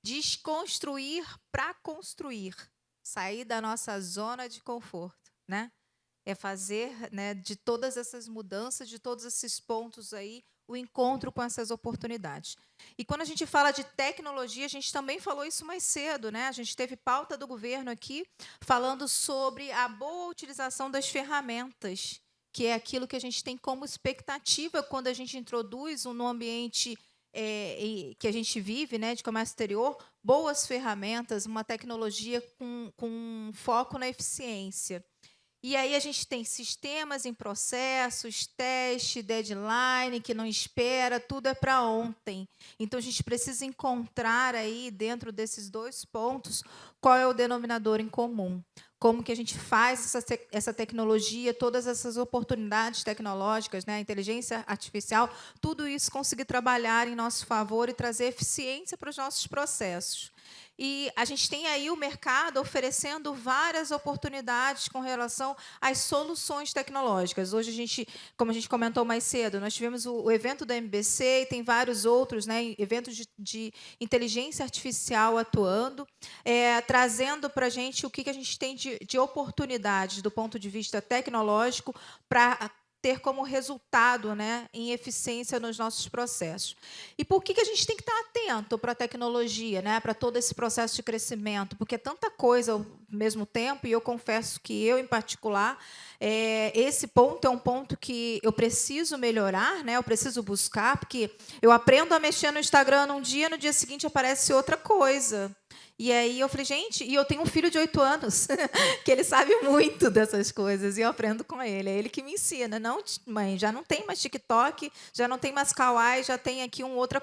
Speaker 3: desconstruir para construir, sair da nossa zona de conforto, né? É fazer, né, de todas essas mudanças, de todos esses pontos aí, o encontro com essas oportunidades. E quando a gente fala de tecnologia, a gente também falou isso mais cedo, né? A gente teve pauta do governo aqui falando sobre a boa utilização das ferramentas, que é aquilo que a gente tem como expectativa quando a gente introduz no ambiente que a gente vive, né, de comércio exterior, boas ferramentas, uma tecnologia com foco na eficiência. E aí a gente tem sistemas em processos, teste, deadline, que não espera, tudo é para ontem. Então, a gente precisa encontrar aí, dentro desses dois pontos, qual é o denominador em comum. Como que a gente faz essa tecnologia, todas essas oportunidades tecnológicas, né, a inteligência artificial, tudo isso conseguir trabalhar em nosso favor e trazer eficiência para os nossos processos. E a gente tem aí o mercado oferecendo várias oportunidades com relação às soluções tecnológicas. Hoje, como a gente comentou mais cedo, nós tivemos o evento da MBC e tem vários outros, né, eventos de inteligência artificial atuando, trazendo para a gente o que a gente tem de oportunidades do ponto de vista tecnológico para ter como resultado, né, em eficiência nos nossos processos. E por que a gente tem que estar atento para a tecnologia, né, para todo esse processo de crescimento? Porque é tanta coisa ao mesmo tempo, e eu confesso que eu, em particular, esse ponto é um ponto que eu preciso melhorar, né, eu preciso buscar, porque eu aprendo a mexer no Instagram num dia, no dia seguinte aparece outra coisa. E aí eu falei, gente, e eu tenho um filho de 8 anos, que ele sabe muito dessas coisas, e eu aprendo com ele. É ele que me ensina. Não, mãe, já não tem mais TikTok, já não tem mais Kawaii, já tem aqui um outro...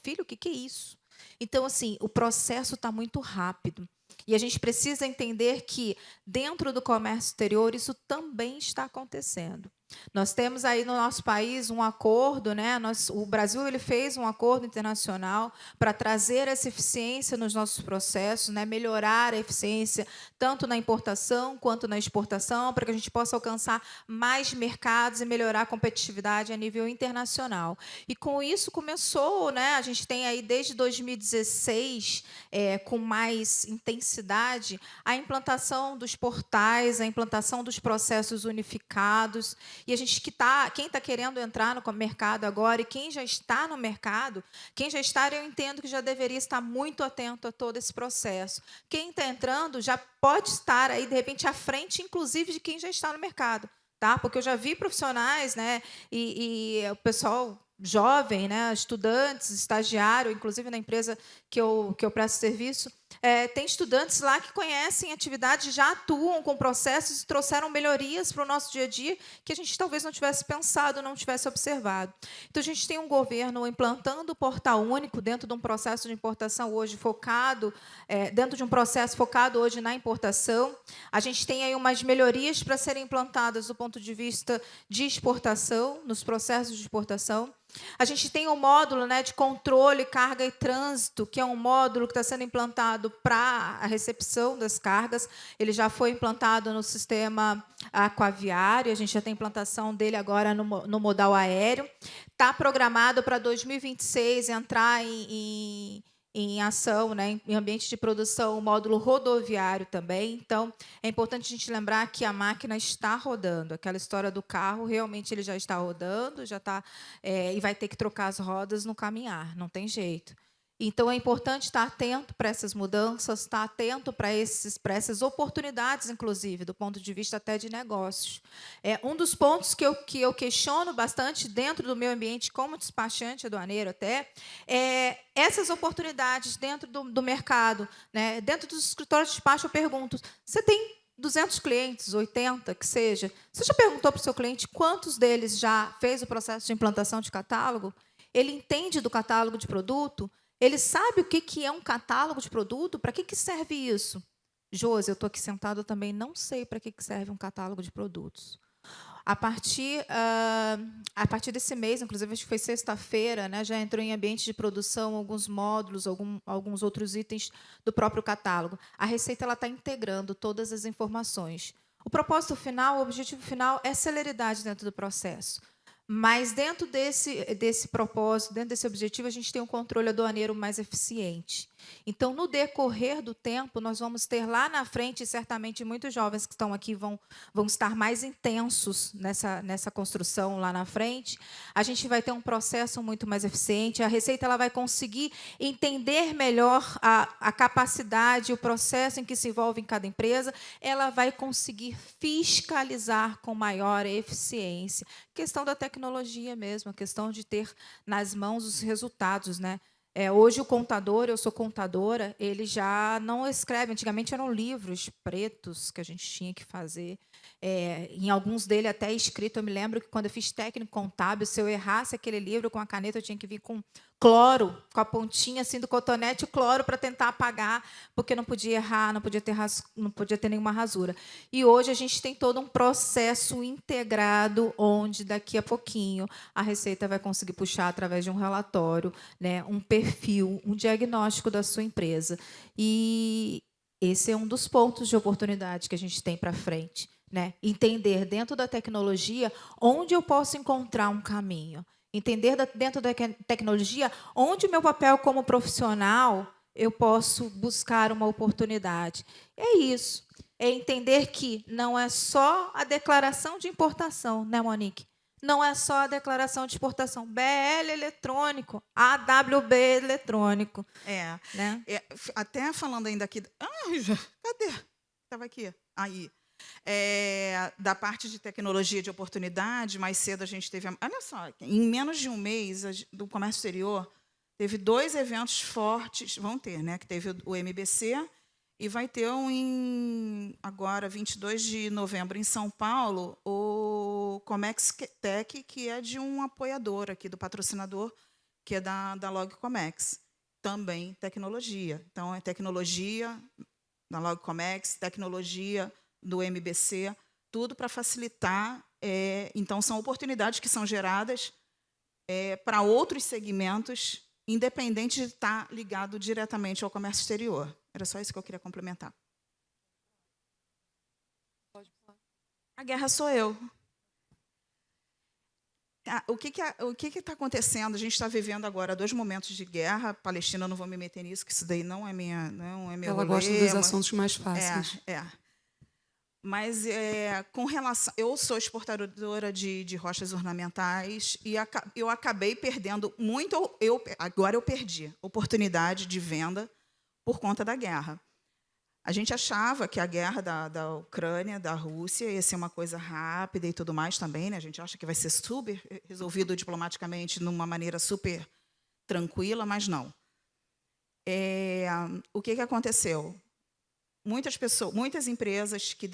Speaker 3: Filho, o que é isso? Então, assim, o processo está muito rápido. E a gente precisa entender que, dentro do comércio exterior, isso também está acontecendo. Nós temos aí no nosso país um acordo, né? O Brasil ele fez um acordo internacional para trazer essa eficiência nos nossos processos, né? Melhorar a eficiência tanto na importação quanto na exportação, para que a gente possa alcançar mais mercados e melhorar a competitividade a nível internacional. E com isso começou, né? A gente tem aí desde 2016, com mais intensidade, a implantação dos portais, a implantação dos processos unificados. E a gente quem está querendo entrar no mercado agora e quem já está no mercado, quem já está, eu entendo que já deveria estar muito atento a todo esse processo. Quem está entrando já pode estar aí, de repente, à frente, inclusive, de quem já está no mercado. Tá? Porque eu já vi profissionais, né, e o pessoal jovem, né, estudantes, estagiário, inclusive na empresa que eu presto serviço, tem estudantes lá que conhecem atividades, já atuam com processos e trouxeram melhorias para o nosso dia a dia que a gente talvez não tivesse pensado, não tivesse observado. Então, a gente tem um governo implantando o portal único dentro de um processo de importação hoje focado, dentro de um processo focado hoje na importação. A gente tem aí umas melhorias para serem implantadas do ponto de vista de exportação, nos processos de exportação. A gente tem um módulo, né, de controle, carga e trânsito, que é um módulo que está sendo implantado para a recepção das cargas. Ele já foi implantado no sistema aquaviário, a gente já tem implantação dele agora no modal aéreo. Está programado para 2026 entrar em ação, né, em ambiente de produção, o módulo rodoviário também. Então, é importante a gente lembrar que a máquina está rodando. Aquela história do carro, realmente ele já está rodando, já está, e vai ter que trocar as rodas no caminhar, não tem jeito. Então, é importante estar atento para essas mudanças, estar atento para essas oportunidades, inclusive, do ponto de vista até de negócios. Um dos pontos que eu questiono bastante dentro do meu ambiente como despachante aduaneiro até, essas oportunidades dentro do mercado, né? Dentro dos escritórios de despacho, eu pergunto, você tem 200 clientes, 80, que seja, você já perguntou para o seu cliente quantos deles já fez o processo de implantação de catálogo? Ele entende do catálogo de produto? Ele sabe o que é um catálogo de produto? Para que serve isso? Josi, eu estou aqui sentada, eu também não sei para que serve um catálogo de produtos. A partir desse mês, inclusive, acho que foi sexta-feira, né, já entrou em ambiente de produção alguns módulos, alguns outros itens do próprio catálogo. A Receita está integrando todas as informações. O propósito final, o objetivo final é celeridade dentro do processo. Mas, dentro desse propósito, dentro desse objetivo, a gente tem um controle aduaneiro mais eficiente. Então, no decorrer do tempo, nós vamos ter lá na frente, e certamente muitos jovens que estão aqui vão estar mais intensos nessa construção lá na frente. A gente vai ter um processo muito mais eficiente. A Receita ela vai conseguir entender melhor a capacidade, o processo em que se envolve em cada empresa. Ela vai conseguir fiscalizar com maior eficiência. Questão da tecnologia mesmo, a questão de ter nas mãos os resultados, né? Hoje o contador, eu sou contadora, ele já não escreve. Antigamente eram livros pretos que a gente tinha que fazer. Em alguns dele até escrito. Eu me lembro que quando eu fiz técnico contábil, se eu errasse aquele livro com a caneta, eu tinha que vir com cloro, com a pontinha assim do cotonete, o cloro para tentar apagar, porque não podia errar, não podia ter nenhuma rasura. E hoje a gente tem todo um processo integrado, onde daqui a pouquinho a Receita vai conseguir puxar através de um relatório, né, um perfil, um diagnóstico da sua empresa. E esse é um dos pontos de oportunidade que a gente tem para frente, né? Entender dentro da tecnologia onde eu posso encontrar um caminho. Entender dentro da tecnologia onde o meu papel como profissional eu posso buscar uma oportunidade. É isso. É entender que não é só a declaração de importação, né, Monique? Não é só a declaração de exportação. BL eletrônico, AWB eletrônico. Né?
Speaker 1: Até falando ainda aqui... cadê? Estava aqui. Aí. Da parte de tecnologia de oportunidade, mais cedo a gente teve... Olha só, em menos de um mês, do comércio exterior, teve 2 eventos fortes, vão ter, né? Que teve o MBC e vai ter agora, 22 de novembro, em São Paulo, o Comex Tech, que é de um apoiador aqui, do patrocinador, que é da Log Comex. Também tecnologia. Então, é tecnologia da Log Comex, tecnologia do MBC, tudo para facilitar Então, são oportunidades que são geradas para outros segmentos, independente de estar ligado diretamente ao comércio exterior. Era só isso que eu queria complementar. A guerra sou eu. O que está acontecendo? A gente está vivendo agora 2 momentos de guerra. Palestina, eu não vou me meter nisso, que isso daí não é meu
Speaker 2: Ela
Speaker 1: rolê.
Speaker 2: gosta dos assuntos mais fáceis.
Speaker 1: Mas com relação, eu sou exportadora de rochas ornamentais e eu acabei perdendo muito. Agora eu perdi oportunidade de venda por conta da guerra. A gente achava que a guerra da Ucrânia, da Rússia, ia ser uma coisa rápida e tudo mais também, né? A gente acha que vai ser super resolvido diplomaticamente de uma maneira super tranquila, mas não. O que aconteceu? Muitas empresas que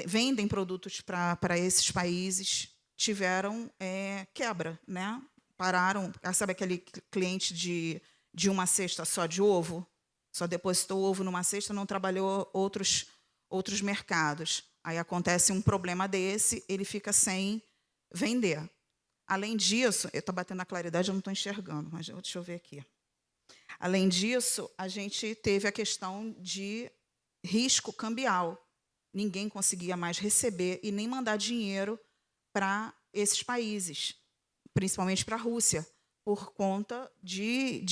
Speaker 1: vendem produtos para esses países tiveram quebra, né? Pararam. Sabe aquele cliente de uma cesta só de ovo? Só depositou ovo numa cesta, não trabalhou outros mercados. Aí acontece um problema desse, ele fica sem vender. Além disso, eu estou batendo na claridade, eu não estou enxergando, mas deixa eu ver aqui. Além disso, a gente teve a questão de risco cambial. Ninguém conseguia mais receber e nem mandar dinheiro para esses países, principalmente para a Rússia, por conta de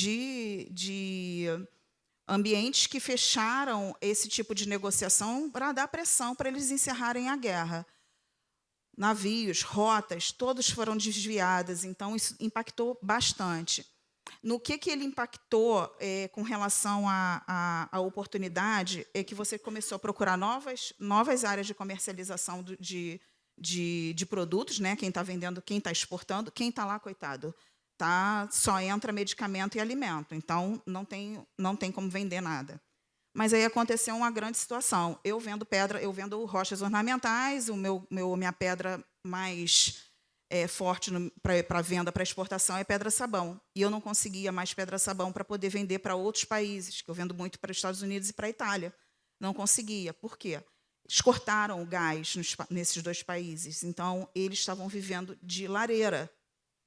Speaker 1: ambientes que fecharam esse tipo de negociação para dar pressão para eles encerrarem a guerra. Navios, rotas, todos foram desviadas, então isso impactou bastante. No que ele impactou com relação à oportunidade é que você começou a procurar novas áreas de comercialização de produtos, né? Quem está vendendo, quem está exportando, quem está lá, coitado, só entra medicamento e alimento, então não tem como vender nada. Mas aí aconteceu uma grande situação. Eu vendo rochas ornamentais, minha pedra mais forte para venda, para exportação, é pedra-sabão. E eu não conseguia mais pedra-sabão para poder vender para outros países, que eu vendo muito para os Estados Unidos e para a Itália. Não conseguia. Por quê? Eles cortaram o gás nesses 2 países. Então, eles estavam vivendo de lareira.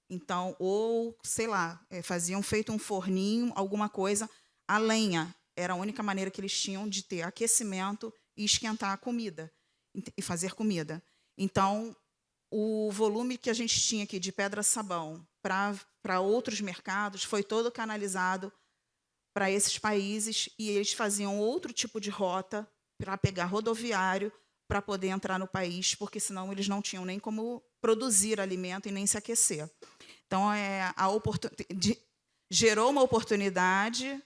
Speaker 1: Então, ou, sei lá, faziam feito um forninho, alguma coisa, a lenha. Era a única maneira que eles tinham de ter aquecimento e esquentar a comida, e fazer comida. Então, o volume que a gente tinha aqui de pedra-sabão para outros mercados foi todo canalizado para esses países e eles faziam outro tipo de rota para pegar rodoviário para poder entrar no país, porque senão eles não tinham nem como produzir alimento e nem se aquecer. Então, gerou uma oportunidade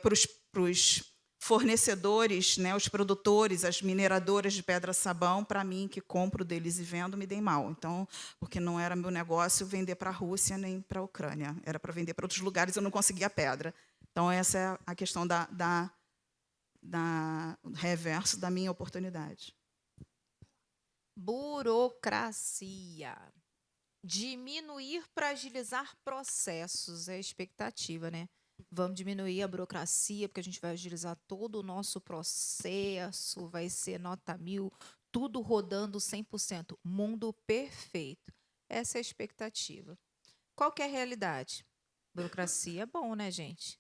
Speaker 1: para os fornecedores, né, os produtores, as mineradoras de pedra-sabão, para mim, que compro deles e vendo, me dei mal. Então, porque não era meu negócio vender para a Rússia nem para a Ucrânia. Era para vender para outros lugares, eu não conseguia pedra. Então, essa é a questão da reverso da minha oportunidade.
Speaker 3: Burocracia. Diminuir para agilizar processos, é a expectativa, né? Vamos diminuir a burocracia, porque a gente vai agilizar todo o nosso processo, vai ser nota 1000, tudo rodando 100%, mundo perfeito. Essa é a expectativa. Qual que é a realidade? Burocracia é bom, né, gente?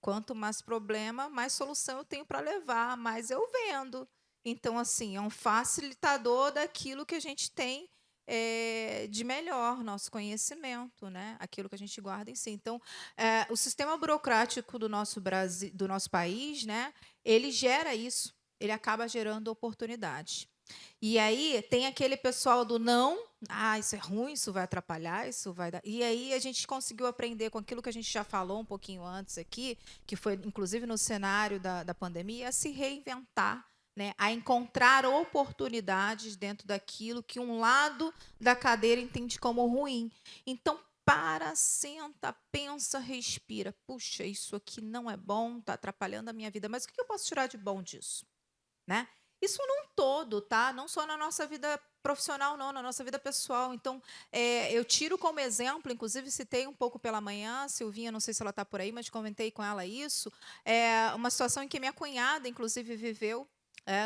Speaker 3: Quanto mais problema, mais solução eu tenho para levar, mais eu vendo. Então, assim, é um facilitador daquilo que a gente tem de melhor, nosso conhecimento, né? Aquilo que a gente guarda em si. Então, o sistema burocrático do nosso Brasil, do nosso país, né? Ele gera isso, ele acaba gerando oportunidade. E aí tem aquele pessoal do não, isso é ruim, isso vai atrapalhar, isso vai dar. E aí a gente conseguiu aprender com aquilo que a gente já falou um pouquinho antes aqui, que foi inclusive no cenário da pandemia, a se reinventar, né, a encontrar oportunidades dentro daquilo que um lado da cadeira entende como ruim. Então, senta, pensa, respira. Puxa, isso aqui não é bom, está atrapalhando a minha vida, mas o que eu posso tirar de bom disso? Né? Isso num todo, tá? Não só na nossa vida profissional, não, na nossa vida pessoal. Então, eu tiro como exemplo, inclusive citei um pouco pela manhã, Silvinha, não sei se ela está por aí, mas comentei com ela isso, uma situação em que minha cunhada, inclusive, viveu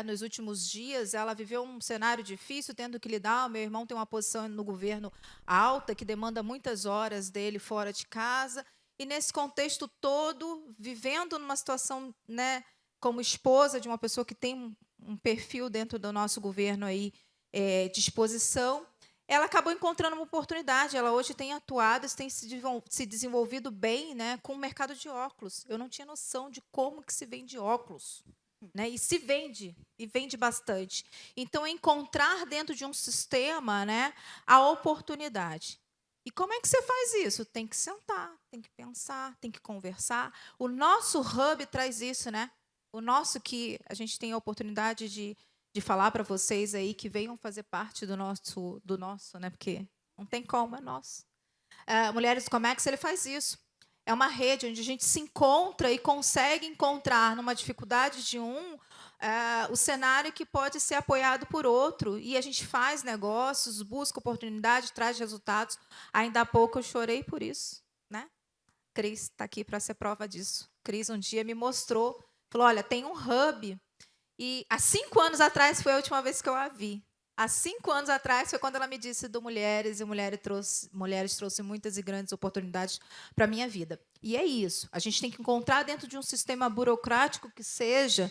Speaker 3: nos últimos dias, ela viveu um cenário difícil, tendo que lidar. O meu irmão tem uma posição no governo alta, que demanda muitas horas dele fora de casa. E, nesse contexto todo, vivendo numa situação, né, como esposa de uma pessoa que tem um perfil dentro do nosso governo aí, de exposição, ela acabou encontrando uma oportunidade. Ela hoje tem atuado, tem se desenvolvido bem, né, com o mercado de óculos. Eu não tinha noção de como que se vende óculos. Né, e se vende, e vende bastante. Então, encontrar dentro de um sistema, né, a oportunidade. E como é que você faz isso? Tem que sentar, tem que pensar, tem que conversar. O nosso hub traz isso, né? O nosso, que a gente tem a oportunidade de falar para vocês aí, que venham fazer parte do nosso, né? Porque não tem como, é nosso. Mulheres do Comex, ele faz isso. É uma rede onde a gente se encontra e consegue encontrar, numa dificuldade de o cenário que pode ser apoiado por outro. E a gente faz negócios, busca oportunidade, traz resultados. Ainda há pouco eu chorei por isso. Né? Cris está aqui para ser prova disso. Cris um dia me mostrou, falou, olha, tem um hub. E há 5 anos atrás foi a última vez que eu a vi. Há 5 anos atrás foi quando ela me disse do Mulheres, e Mulheres trouxe muitas e grandes oportunidades para a minha vida. E é isso. A gente tem que encontrar dentro de um sistema burocrático que seja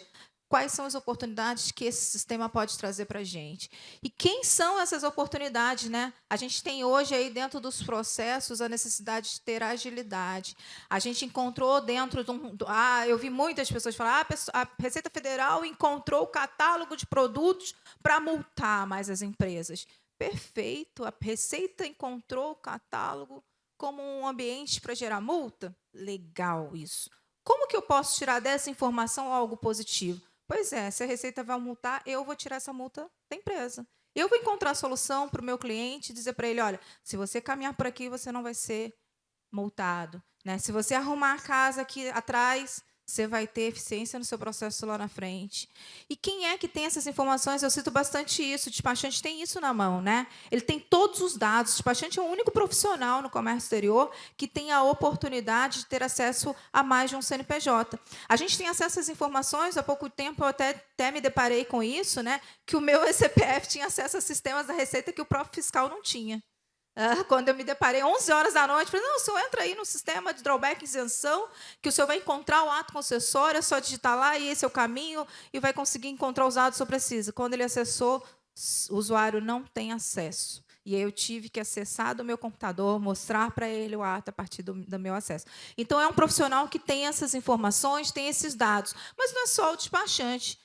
Speaker 3: quais são as oportunidades que esse sistema pode trazer para a gente. E quem são essas oportunidades, né? A gente tem hoje aí dentro dos processos a necessidade de ter agilidade. A gente encontrou dentro de eu vi muitas pessoas falar, a Receita Federal encontrou o catálogo de produtos para multar mais as empresas. Perfeito, a Receita encontrou o catálogo como um ambiente para gerar multa? Legal isso. Como que eu posso tirar dessa informação algo positivo? Pois é, se a Receita vai multar, eu vou tirar essa multa da empresa. Eu vou encontrar a solução para o meu cliente e dizer para ele, olha, se você caminhar por aqui, você não vai ser multado. Né? Se você arrumar a casa aqui atrás, você vai ter eficiência no seu processo lá na frente. E quem é que tem essas informações? Eu cito bastante isso. O despachante tem isso na mão. Né? Ele tem todos os dados. O despachante é o único profissional no comércio exterior que tem a oportunidade de ter acesso a mais de um CNPJ. A gente tem acesso às informações. Há pouco tempo eu até me deparei com isso, né? Que o meu CPF tinha acesso a sistemas da Receita que o próprio fiscal não tinha. Quando eu me deparei, 11 horas da noite, falei, não, o senhor entra aí no sistema de drawback e isenção, que o senhor vai encontrar o ato concessório, é só digitar lá, e esse é o caminho, e vai conseguir encontrar os dados que o senhor precisa. Quando ele acessou, o usuário não tem acesso. E aí eu tive que acessar do meu computador, mostrar para ele o ato a partir do meu acesso. Então, é um profissional que tem essas informações, tem esses dados. Mas não é só o despachante.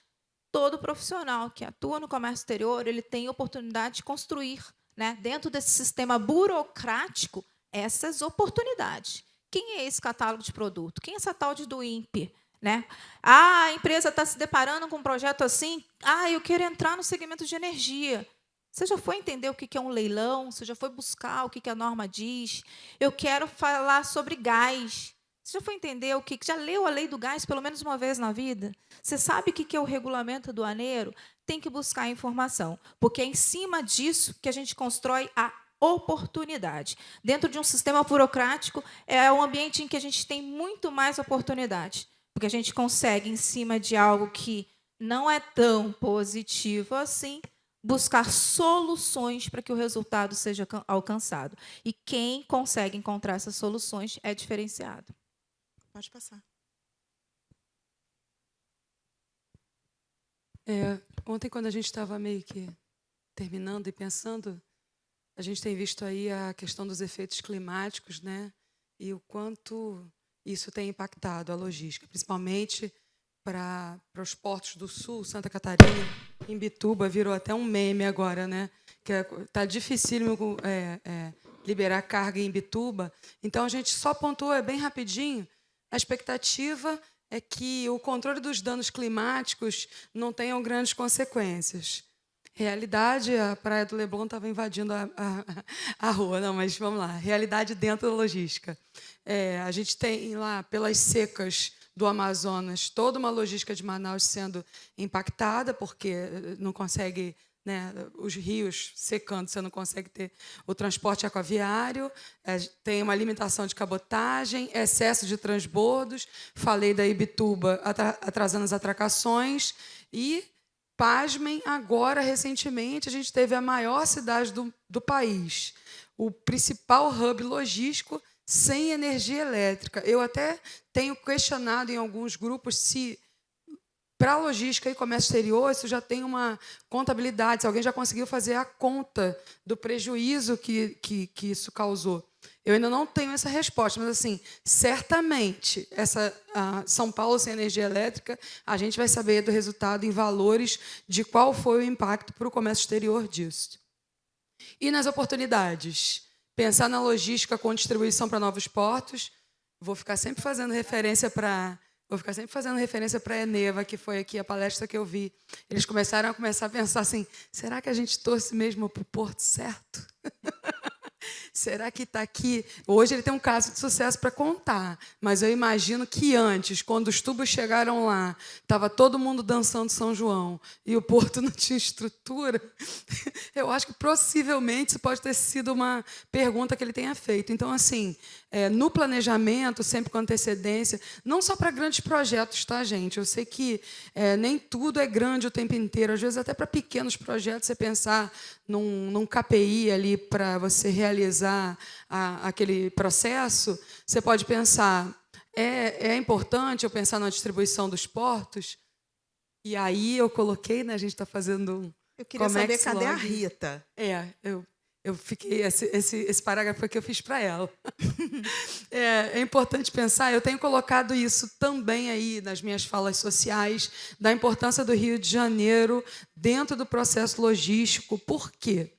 Speaker 3: Todo profissional que atua no comércio exterior, ele tem oportunidade de construir, né, dentro desse sistema burocrático, essas oportunidades. Quem é esse catálogo de produto? Quem é essa tal do INPE? Né? A empresa está se deparando com um projeto assim, eu quero entrar no segmento de energia. Você já foi entender o que é um leilão? Você já foi buscar o que a norma diz? Eu quero falar sobre gás. Você já foi entender o que... Já leu a lei do gás pelo menos uma vez na vida? Você sabe o que é o regulamento aduaneiro? Tem que buscar informação, porque é em cima disso que a gente constrói a oportunidade. Dentro de um sistema burocrático, é um ambiente em que a gente tem muito mais oportunidade, porque a gente consegue, em cima de algo que não é tão positivo assim, buscar soluções para que o resultado seja alcançado. E quem consegue encontrar essas soluções é diferenciado.
Speaker 1: Pode passar.
Speaker 2: Ontem, quando a gente estava meio que terminando e pensando, a gente tem visto aí a questão dos efeitos climáticos, né? E o quanto isso tem impactado a logística, principalmente para os portos do Sul, Santa Catarina, Imbituba, virou até um meme agora, né? Que está dificílimo liberar carga em Imbituba. Então, a gente só pontua bem rapidinho. A expectativa é que o controle dos danos climáticos não tenham grandes consequências. Realidade, a Praia do Leblon estava invadindo a rua. Não, mas vamos lá. Realidade dentro da logística. A gente tem lá, pelas secas do Amazonas, toda uma logística de Manaus sendo impactada, porque não consegue... Né, os rios secando, você não consegue ter o transporte aquaviário, tem uma limitação de cabotagem, excesso de transbordos, falei da Imbituba atrasando as atracações, e pasmem, agora, recentemente, a gente teve a maior cidade do país, o principal hub logístico sem energia elétrica. Eu até tenho questionado em alguns grupos se, para logística e comércio exterior, isso já tem uma contabilidade, se alguém já conseguiu fazer a conta do prejuízo que isso causou. Eu ainda não tenho essa resposta, mas, assim, certamente, São Paulo sem energia elétrica, a gente vai saber do resultado em valores de qual foi o impacto para o comércio exterior disso. E nas oportunidades? Pensar na logística com distribuição para novos portos. Vou ficar sempre fazendo referência para a Eneva, que foi aqui a palestra que eu vi. Eles começaram a pensar assim, será que a gente torce mesmo para o porto certo? Será que está aqui? Hoje ele tem um caso de sucesso para contar, mas eu imagino que antes, quando os tubos chegaram lá, estava todo mundo dançando São João e o porto não tinha estrutura. Eu acho que possivelmente isso pode ter sido uma pergunta que ele tenha feito. Então, assim, no planejamento, sempre com antecedência, não só para grandes projetos, tá, gente? Eu sei que nem tudo é grande o tempo inteiro. Às vezes, até para pequenos projetos, você pensar num KPI ali para você realizar aquele processo, você pode pensar, é importante eu pensar na distribuição dos portos? E aí eu coloquei, né, a gente está fazendo...
Speaker 1: Eu queria saber, cadê a Rita?
Speaker 2: Eu fiquei... Esse parágrafo que eu fiz para ela. É importante pensar, eu tenho colocado isso também aí nas minhas falas sociais, da importância do Rio de Janeiro dentro do processo logístico. Por quê?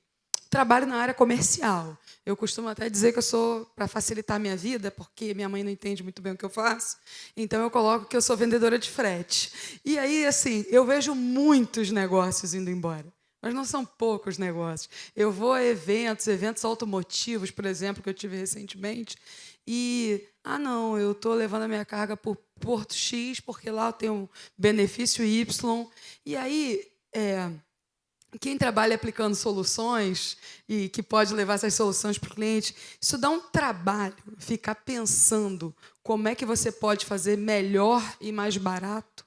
Speaker 2: Trabalho na área comercial. Eu costumo até dizer que eu sou, para facilitar a minha vida, porque minha mãe não entende muito bem o que eu faço, então eu coloco que eu sou vendedora de frete. E aí, assim, eu vejo muitos negócios indo embora. Mas não são poucos negócios. Eu vou a eventos automotivos, por exemplo, que eu tive recentemente, e, não, eu estou levando a minha carga para o Porto X, porque lá eu tenho um benefício Y. E aí, quem trabalha aplicando soluções e que pode levar essas soluções para o cliente, isso dá um trabalho, ficar pensando como é que você pode fazer melhor e mais barato.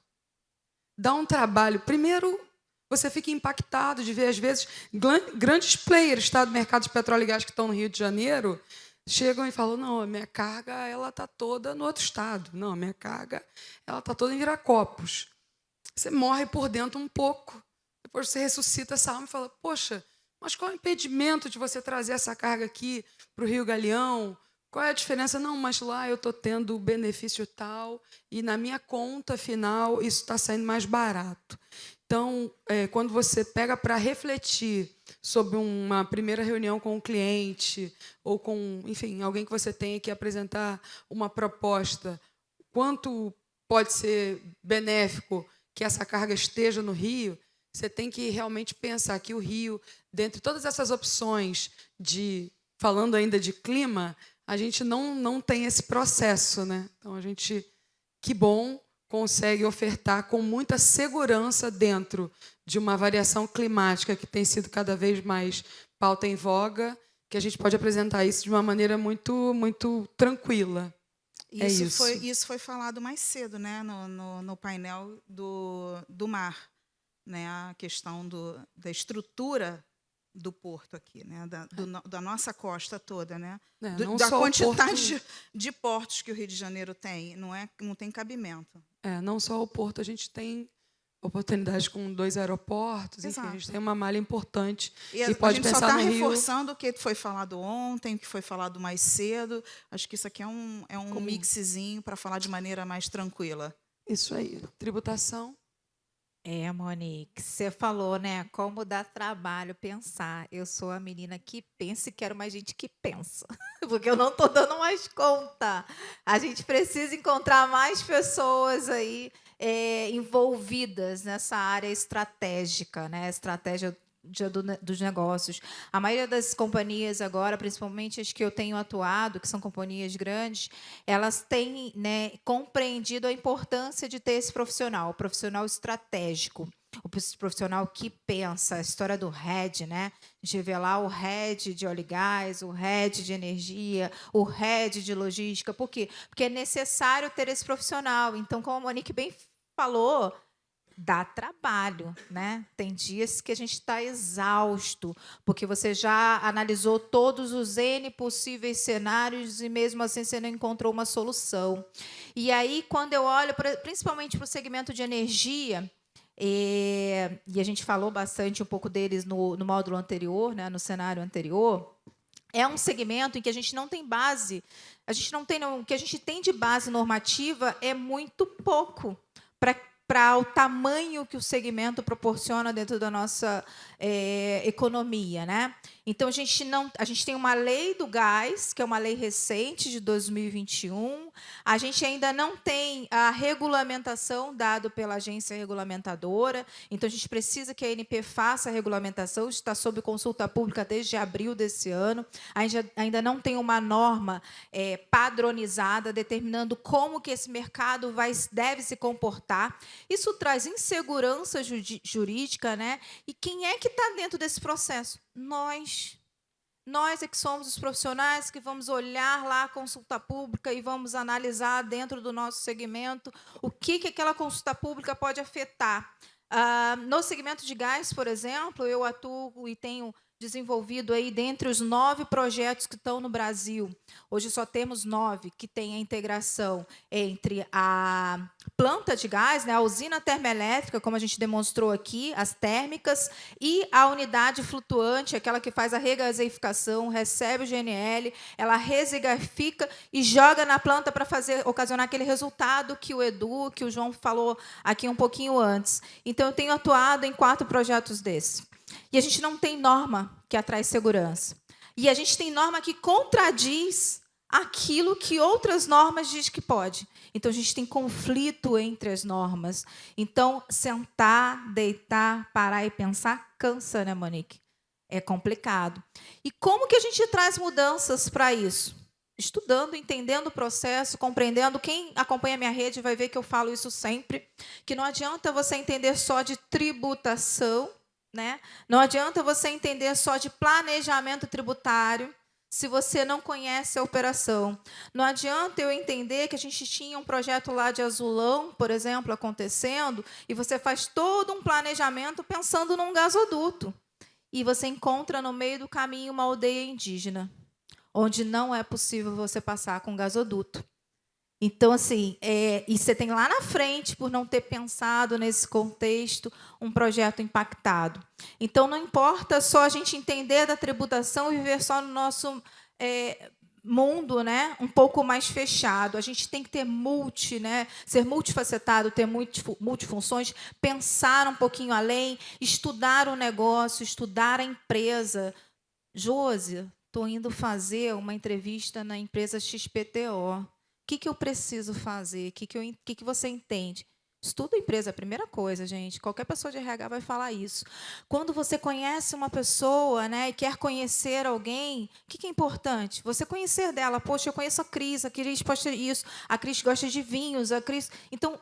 Speaker 2: Dá um trabalho. Primeiro, você fica impactado de ver, às vezes, grandes players, tá, do mercado de petróleo e gás que estão no Rio de Janeiro, chegam e falam, não, a minha carga está toda no outro estado. Não, a minha carga está toda em Viracopos. Você morre por dentro um pouco. Depois você ressuscita essa alma e fala, poxa, mas qual é o impedimento de você trazer essa carga aqui para o Rio Galeão? Qual é a diferença? Não, mas lá eu estou tendo benefício tal e na minha conta final isso está saindo mais barato. Então, quando você pega para refletir sobre uma primeira reunião com o cliente ou com, enfim, alguém que você tenha que apresentar uma proposta, quanto pode ser benéfico que essa carga esteja no Rio, você tem que realmente pensar que o Rio, dentre todas essas opções, falando ainda de clima, a gente não tem esse processo, né? Então, a gente, que bom, consegue ofertar com muita segurança dentro de uma variação climática que tem sido cada vez mais pauta em voga, que a gente pode apresentar isso de uma maneira muito, muito tranquila.
Speaker 1: Isso foi falado mais cedo, né, no painel do mar, né, a questão da estrutura do porto aqui, né, da nossa costa toda, né, da quantidade de portos que o Rio de Janeiro tem, não tem cabimento.
Speaker 2: Não só o porto, a gente tem oportunidades com 2 aeroportos, enfim, a gente tem uma malha importante.
Speaker 1: E pode a gente só está reforçando o que foi falado ontem, o que foi falado mais cedo. Acho que isso aqui é um mixzinho para falar de maneira mais tranquila.
Speaker 2: Isso aí, tributação.
Speaker 3: Monique, você falou, né, como dá trabalho pensar. Eu sou a menina que pensa e quero mais gente que pensa, porque eu não estou dando mais conta. A gente precisa encontrar mais pessoas aí envolvidas nessa área estratégica, né, estratégia dos negócios. A maioria das companhias agora, principalmente as que eu tenho atuado, que são companhias grandes, elas têm, né, compreendido a importância de ter esse profissional, o profissional estratégico, o profissional que pensa, a história do head, né? A gente vê lá o head de óleo e gás, o head de energia, o head de logística. Por quê? Porque é necessário ter esse profissional. Então, como a Monique bem falou, Dá trabalho, né? Tem dias que a gente está exausto, porque você já analisou todos os N possíveis cenários e mesmo assim você não encontrou uma solução. E aí, quando eu olho, principalmente para o segmento de energia, e a gente falou bastante um pouco deles no módulo anterior, né, no cenário anterior, é um segmento em que a gente não tem base, o que a gente tem de base normativa é muito pouco para o tamanho que o segmento proporciona dentro da nossa economia, né? Então a gente tem uma lei do gás, que é uma lei recente de 2021. A gente ainda não tem a regulamentação dada pela agência regulamentadora. Então a gente precisa que a ANP faça a regulamentação. Está sob consulta pública desde abril desse ano. A gente ainda não tem uma norma padronizada determinando como que esse mercado deve se comportar. Isso traz insegurança jurídica, né? E quem é que está dentro desse processo? Nós é que somos os profissionais que vamos olhar lá a consulta pública e vamos analisar dentro do nosso segmento o que aquela consulta pública pode afetar. No segmento de gás, por exemplo, eu atuo e tenho desenvolvido aí dentre os 9 projetos que estão no Brasil. Hoje só temos 9 que têm a integração entre a planta de gás, né, a usina termoelétrica, como a gente demonstrou aqui, as térmicas, e a unidade flutuante, aquela que faz a regaseificação, recebe o GNL, ela resignifica e joga na planta para ocasionar aquele resultado que o Edu, que o João falou aqui um pouquinho antes. Então, eu tenho atuado em 4 projetos desses. E a gente não tem norma que atrai segurança. E a gente tem norma que contradiz aquilo que outras normas dizem que pode. Então, a gente tem conflito entre as normas. Então, sentar, deitar, parar e pensar, cansa, né, Monique? É complicado. E como que a gente traz mudanças para isso? Estudando, entendendo o processo, compreendendo. Quem acompanha a minha rede vai ver que eu falo isso sempre, que não adianta você entender só de tributação, né? Não adianta você entender só de planejamento tributário se você não conhece a operação. Não adianta eu entender que a gente tinha um projeto lá de Azulão, por exemplo, acontecendo, e você faz todo um planejamento pensando num gasoduto. E você encontra no meio do caminho uma aldeia indígena, onde não é possível você passar com gasoduto. Então, assim, e você tem lá na frente, por não ter pensado nesse contexto, um projeto impactado. Então, não importa só a gente entender da tributação e viver só no nosso mundo, né, um pouco mais fechado. A gente tem que ter ser multifacetado, ter multifunções, pensar um pouquinho além, estudar o negócio, estudar a empresa. Josi, estou indo fazer uma entrevista na empresa XPTO. O que eu preciso fazer? O que você entende? Estuda a empresa, é a primeira coisa, gente. Qualquer pessoa de RH vai falar isso. Quando você conhece uma pessoa, né, e quer conhecer alguém, o que é importante? Você conhecer dela. Poxa, eu conheço a Cris posta isso, a Cris gosta de vinhos, a Cris... Então,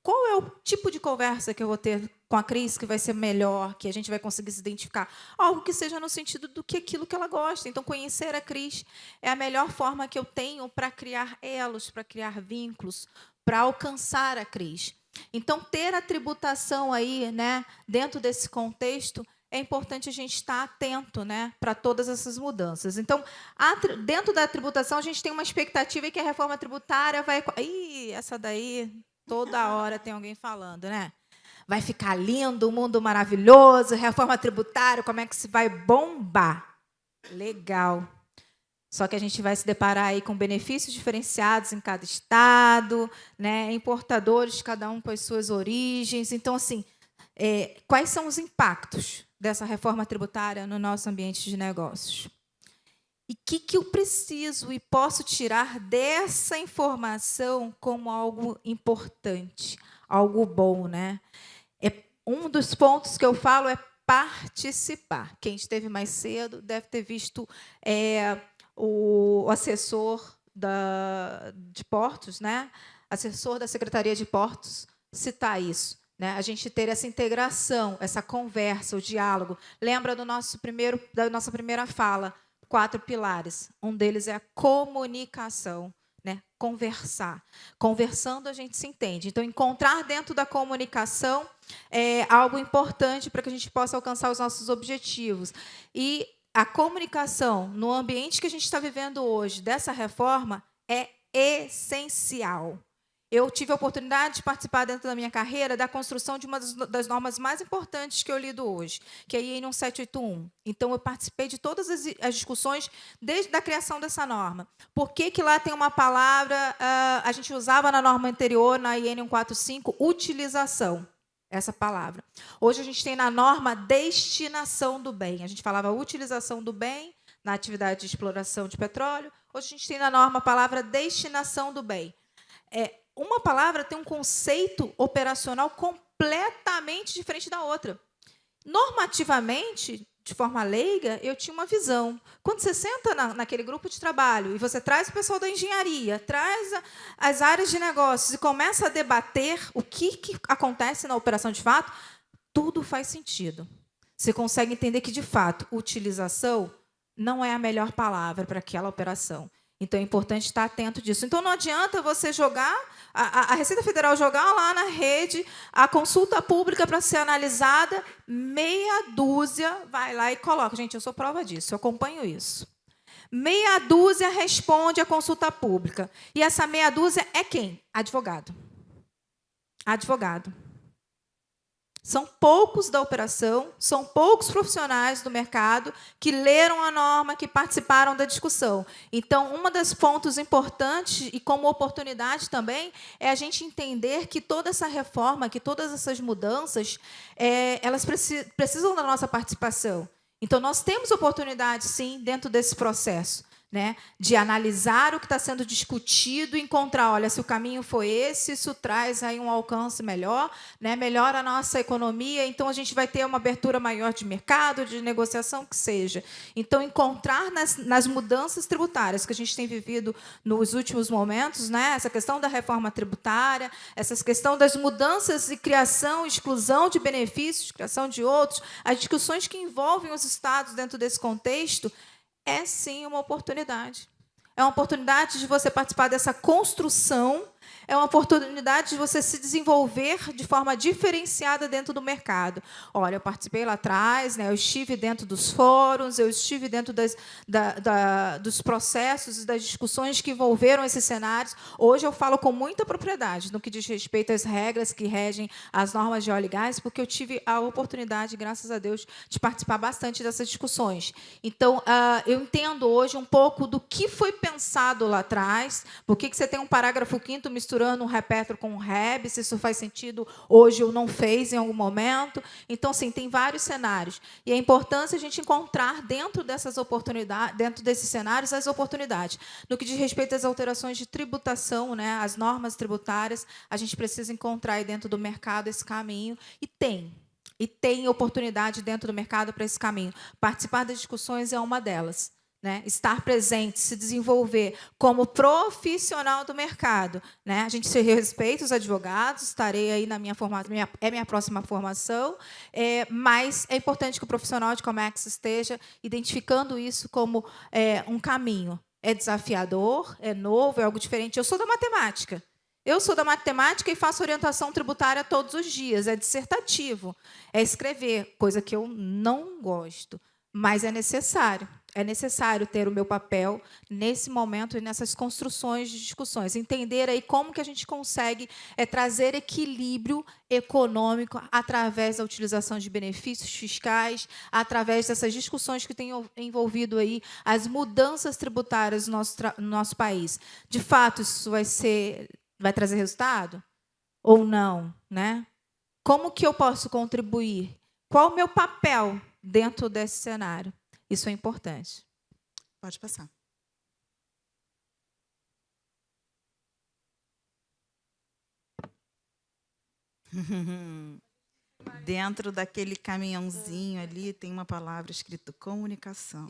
Speaker 3: qual é o tipo de conversa que eu vou ter com a Cris que vai ser melhor, que a gente vai conseguir se identificar? Algo que seja no sentido do que aquilo que ela gosta. Então, conhecer a Cris é a melhor forma que eu tenho para criar elos, para criar vínculos, para alcançar a Cris. Então, ter a tributação aí, né, dentro desse contexto, é importante a gente estar atento, né, para todas essas mudanças. Então, dentro da tributação, a gente tem uma expectativa que a reforma tributária vai... Ih, essa daí... Toda hora tem alguém falando, né? Vai ficar lindo, um mundo maravilhoso, reforma tributária, como é que se vai bombar? Legal. Só que a gente vai se deparar aí com benefícios diferenciados em cada estado, né? Importadores, cada um com as suas origens. Então, assim, quais são os impactos dessa reforma tributária no nosso ambiente de negócios? E o que eu preciso e posso tirar dessa informação como algo importante, algo bom, né? Um dos pontos que eu falo é participar. Quem esteve mais cedo deve ter visto o assessor de Portos, né? Assessor da Secretaria de Portos, citar isso. Né? A gente ter essa integração, essa conversa, o diálogo. Lembra da nossa primeira fala? 4 pilares. Um deles é a comunicação. né? Conversar. Conversando, a gente se entende. Então, encontrar dentro da comunicação é algo importante para que a gente possa alcançar os nossos objetivos. E a comunicação, no ambiente que a gente está vivendo hoje, dessa reforma, é essencial. Eu tive a oportunidade de participar dentro da minha carreira da construção de uma das normas mais importantes que eu lido hoje, que é a IN 1781. Então, eu participei de todas as discussões desde a criação dessa norma. Por que lá tem uma palavra, a gente usava na norma anterior, na IN 145, utilização, essa palavra. Hoje, a gente tem na norma destinação do bem. A gente falava utilização do bem na atividade de exploração de petróleo. Hoje, a gente tem na norma a palavra destinação do bem. Uma palavra tem um conceito operacional completamente diferente da outra. Normativamente, de forma leiga, eu tinha uma visão. Quando você senta naquele grupo de trabalho e você traz o pessoal da engenharia, traz as áreas de negócios e começa a debater o que acontece na operação de fato, tudo faz sentido. Você consegue entender que, de fato, utilização não é a melhor palavra para aquela operação. Então, é importante estar atento disso. Então, não adianta você jogar, a Receita Federal jogar lá na rede a consulta pública para ser analisada, meia dúzia vai lá e coloca. Gente, eu sou prova disso, eu acompanho isso. Meia dúzia responde à consulta pública. E essa meia dúzia é quem? Advogado. Advogado. São poucos da operação, são poucos profissionais do mercado que leram a norma, que participaram da discussão. Então, um dos pontos importantes, e como oportunidade também, é a gente entender que toda essa reforma, que todas essas mudanças, elas precisam da nossa participação. Então, nós temos oportunidade, sim, dentro desse processo, né, de analisar o que está sendo discutido e encontrar, olha, se o caminho foi esse, isso traz aí um alcance melhor, né, melhora a nossa economia, então a gente vai ter uma abertura maior de mercado, de negociação, que seja. Então, encontrar nas mudanças tributárias que a gente tem vivido nos últimos momentos, né, essa questão da reforma tributária, essa questão das mudanças de criação, exclusão de benefícios, criação de outros, as discussões que envolvem os estados dentro desse contexto, é, sim, uma oportunidade. É uma oportunidade de você participar dessa construção, é uma oportunidade de você se desenvolver de forma diferenciada dentro do mercado. Olha, eu participei lá atrás, né, eu estive dentro dos fóruns, eu estive dentro dos processos e das discussões que envolveram esses cenários. Hoje eu falo com muita propriedade no que diz respeito às regras que regem as normas de óleo e gás, porque eu tive a oportunidade, graças a Deus, de participar bastante dessas discussões. Então, eu entendo hoje um pouco do que foi pensado lá atrás, por que você tem um parágrafo 5º misturando um repetro com um reb, se isso faz sentido hoje ou não fez em algum momento. Então, assim, tem vários cenários. E a importância a gente encontrar dentro dessas oportunidades, dentro desses cenários, as oportunidades. No que diz respeito às alterações de tributação, né, as normas tributárias, a gente precisa encontrar aí dentro do mercado esse caminho, e tem oportunidade dentro do mercado para esse caminho. Participar das discussões é uma delas. Né, estar presente, se desenvolver como profissional do mercado. Né? A gente se respeita os advogados, estarei aí na minha formação, é minha próxima formação, mas é importante que o profissional de Comex esteja identificando isso como um caminho. É desafiador, é novo, é algo diferente. Eu sou da matemática. E faço orientação tributária todos os dias. É dissertativo, é escrever, coisa que eu não gosto, mas é necessário. É necessário ter o meu papel nesse momento e nessas construções de discussões. Entender aí como que a gente consegue trazer equilíbrio econômico através da utilização de benefícios fiscais, através dessas discussões que têm envolvido aí as mudanças tributárias no nosso país. De fato, isso vai trazer resultado? Ou não? Né? Como que eu posso contribuir? Qual o meu papel dentro desse cenário? Isso é importante.
Speaker 1: Pode passar. Dentro daquele caminhãozinho ali tem uma palavra escrita comunicação.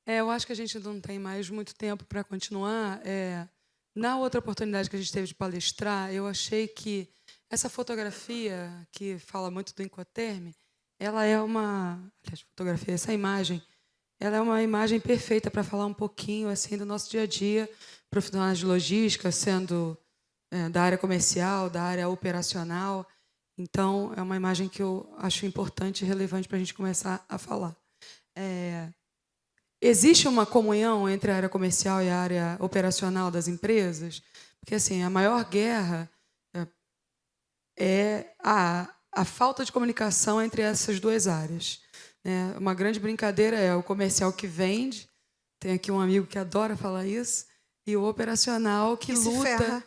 Speaker 2: Eu acho que a gente não tem mais muito tempo para continuar. Na outra oportunidade que a gente teve de palestrar, eu achei que essa fotografia, que fala muito do Incoterm, ela é uma... Aliás, fotografia, essa imagem, ela é uma imagem perfeita para falar um pouquinho assim do nosso dia a dia, profissionais de logística, sendo da área comercial, da área operacional. Então, é uma imagem que eu acho importante e relevante para a gente começar a falar. Existe uma comunhão entre a área comercial e a área operacional das empresas? Porque, assim, a maior guerra é a falta de comunicação entre essas duas áreas. Né? Uma grande brincadeira é o comercial que vende, tem aqui um amigo que adora falar isso, e o operacional que luta.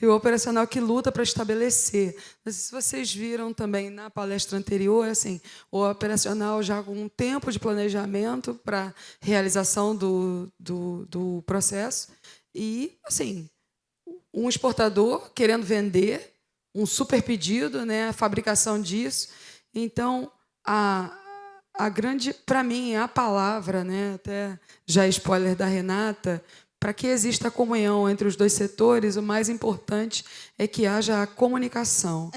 Speaker 2: E o operacional que luta para estabelecer. Não sei se vocês viram também na palestra anterior, assim, o operacional já com um tempo de planejamento para realização do processo e, assim, um exportador querendo vender, um super pedido, né, a fabricação disso. Então, a grande, para mim, a palavra, né, até já spoiler da Renata, para que exista a comunhão entre os dois setores, o mais importante é que haja a comunicação.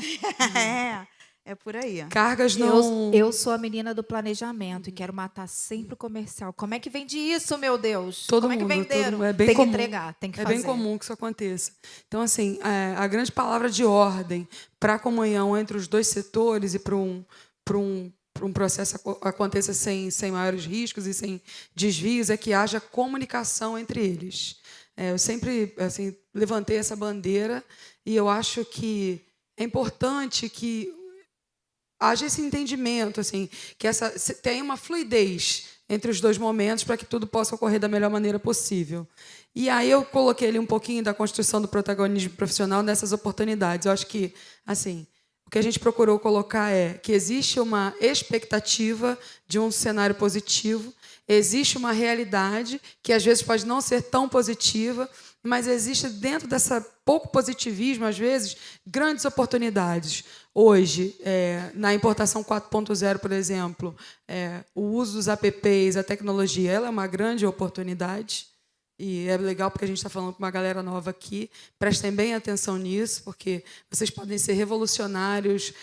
Speaker 1: É por aí.
Speaker 2: Cargas não...
Speaker 3: Eu sou a menina do planejamento e quero matar sempre o comercial. Como é que vende isso, meu Deus? Como é que venderam?
Speaker 2: É bem
Speaker 3: tem
Speaker 2: comum,
Speaker 3: que entregar, tem que fazer.
Speaker 2: É bem comum que isso aconteça. Então, assim, a grande palavra de ordem para a comunhão entre os dois setores e para um processo aconteça sem maiores riscos e sem desvios é que haja comunicação entre eles. Eu sempre assim, levantei essa bandeira e eu acho que é importante que haja esse entendimento, assim, que tenha uma fluidez entre os dois momentos para que tudo possa ocorrer da melhor maneira possível. E aí eu coloquei ali um pouquinho da construção do protagonismo profissional nessas oportunidades. Eu acho que, assim, o que a gente procurou colocar é que existe uma expectativa de um cenário positivo, existe uma realidade que às vezes pode não ser tão positiva, mas existe dentro dessa pouco positivismo, às vezes, grandes oportunidades. Hoje, na importação 4.0, por exemplo, o uso dos apps, a tecnologia, ela é uma grande oportunidade. E é legal porque a gente está falando com uma galera nova aqui. Prestem bem atenção nisso, porque vocês podem ser revolucionários,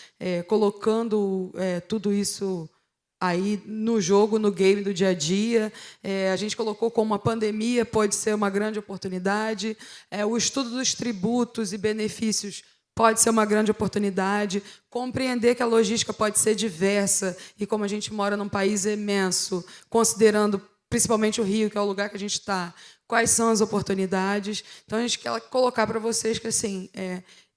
Speaker 2: colocando tudo isso aí no jogo, no game do dia a dia. A gente colocou como a pandemia pode ser uma grande oportunidade. O estudo dos tributos e benefícios pode ser uma grande oportunidade. Compreender que a logística pode ser diversa e como a gente mora num país imenso, considerando principalmente o Rio, que é o lugar que a gente está, quais são as oportunidades. Então, a gente quer colocar para vocês que, assim,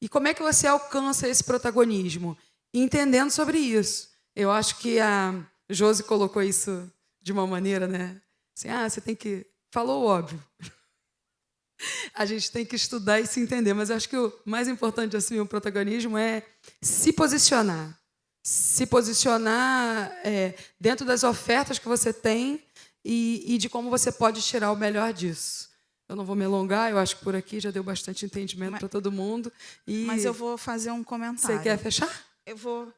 Speaker 2: e como é que você alcança esse protagonismo? Entendendo sobre isso. Eu acho que a Josi colocou isso de uma maneira, né? Assim, você tem que... Falou o óbvio. A gente tem que estudar e se entender, mas eu acho que o mais importante de assumir o protagonismo é se posicionar. Se posicionar dentro das ofertas que você tem e de como você pode tirar o melhor disso. Eu não vou me alongar, eu acho que por aqui já deu bastante entendimento para todo mundo.
Speaker 1: Mas eu vou fazer um comentário.
Speaker 2: Você quer fechar?
Speaker 1: Eu vou...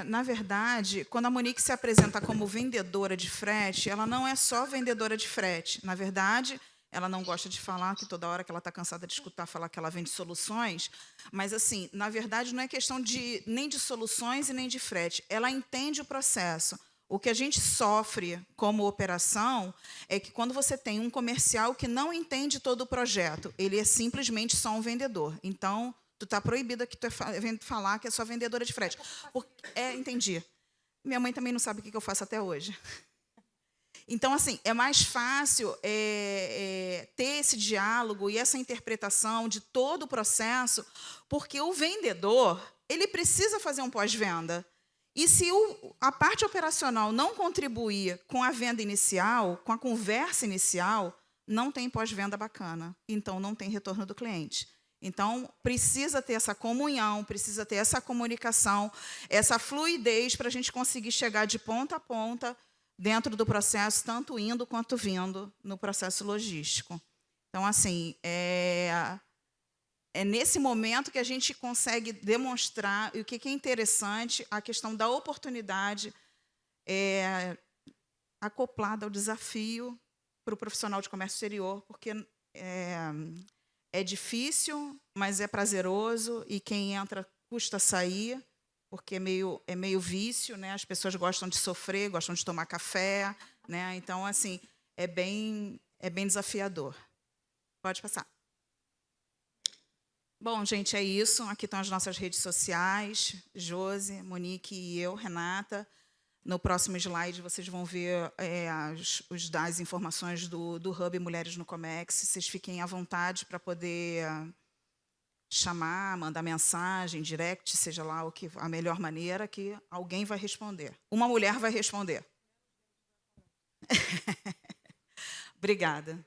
Speaker 1: na verdade, quando a Monique se apresenta como vendedora de frete, ela não é só vendedora de frete. Na verdade, ela não gosta de falar, que toda hora que ela está cansada de escutar falar que ela vende soluções, mas, assim, na verdade, não é questão nem de soluções e nem de frete. Ela entende o processo. O que a gente sofre como operação é que quando você tem um comercial que não entende todo o projeto, ele é simplesmente só um vendedor. Então, tu está proibida que tu falar que é só vendedora de frete. Entendi. Minha mãe também não sabe o que eu faço até hoje. Então, assim, é mais fácil ter esse diálogo e essa interpretação de todo o processo, porque o vendedor ele precisa fazer um pós-venda. E se a parte operacional não contribuir com a venda inicial, com a conversa inicial, não tem pós-venda bacana. Então, não tem retorno do cliente. Então, precisa ter essa comunhão, precisa ter essa comunicação, essa fluidez para a gente conseguir chegar de ponta a ponta dentro do processo, tanto indo quanto vindo no processo logístico. Então, assim, é nesse momento que a gente consegue demonstrar o que é interessante, a questão da oportunidade acoplada ao desafio para o profissional de comércio exterior, porque é difícil, mas é prazeroso, e quem entra custa sair, porque é meio vício, né? As pessoas gostam de sofrer, gostam de tomar café, né? Então, assim, é bem desafiador. Pode passar. Bom, gente, é isso. Aqui estão as nossas redes sociais, Josi, Monique e eu, Renata. No próximo slide, vocês vão ver as informações do Hub Mulheres no Comex. Vocês fiquem à vontade para poder chamar, mandar mensagem, direct, seja lá a melhor maneira, que alguém vai responder. Uma mulher vai responder. Obrigada.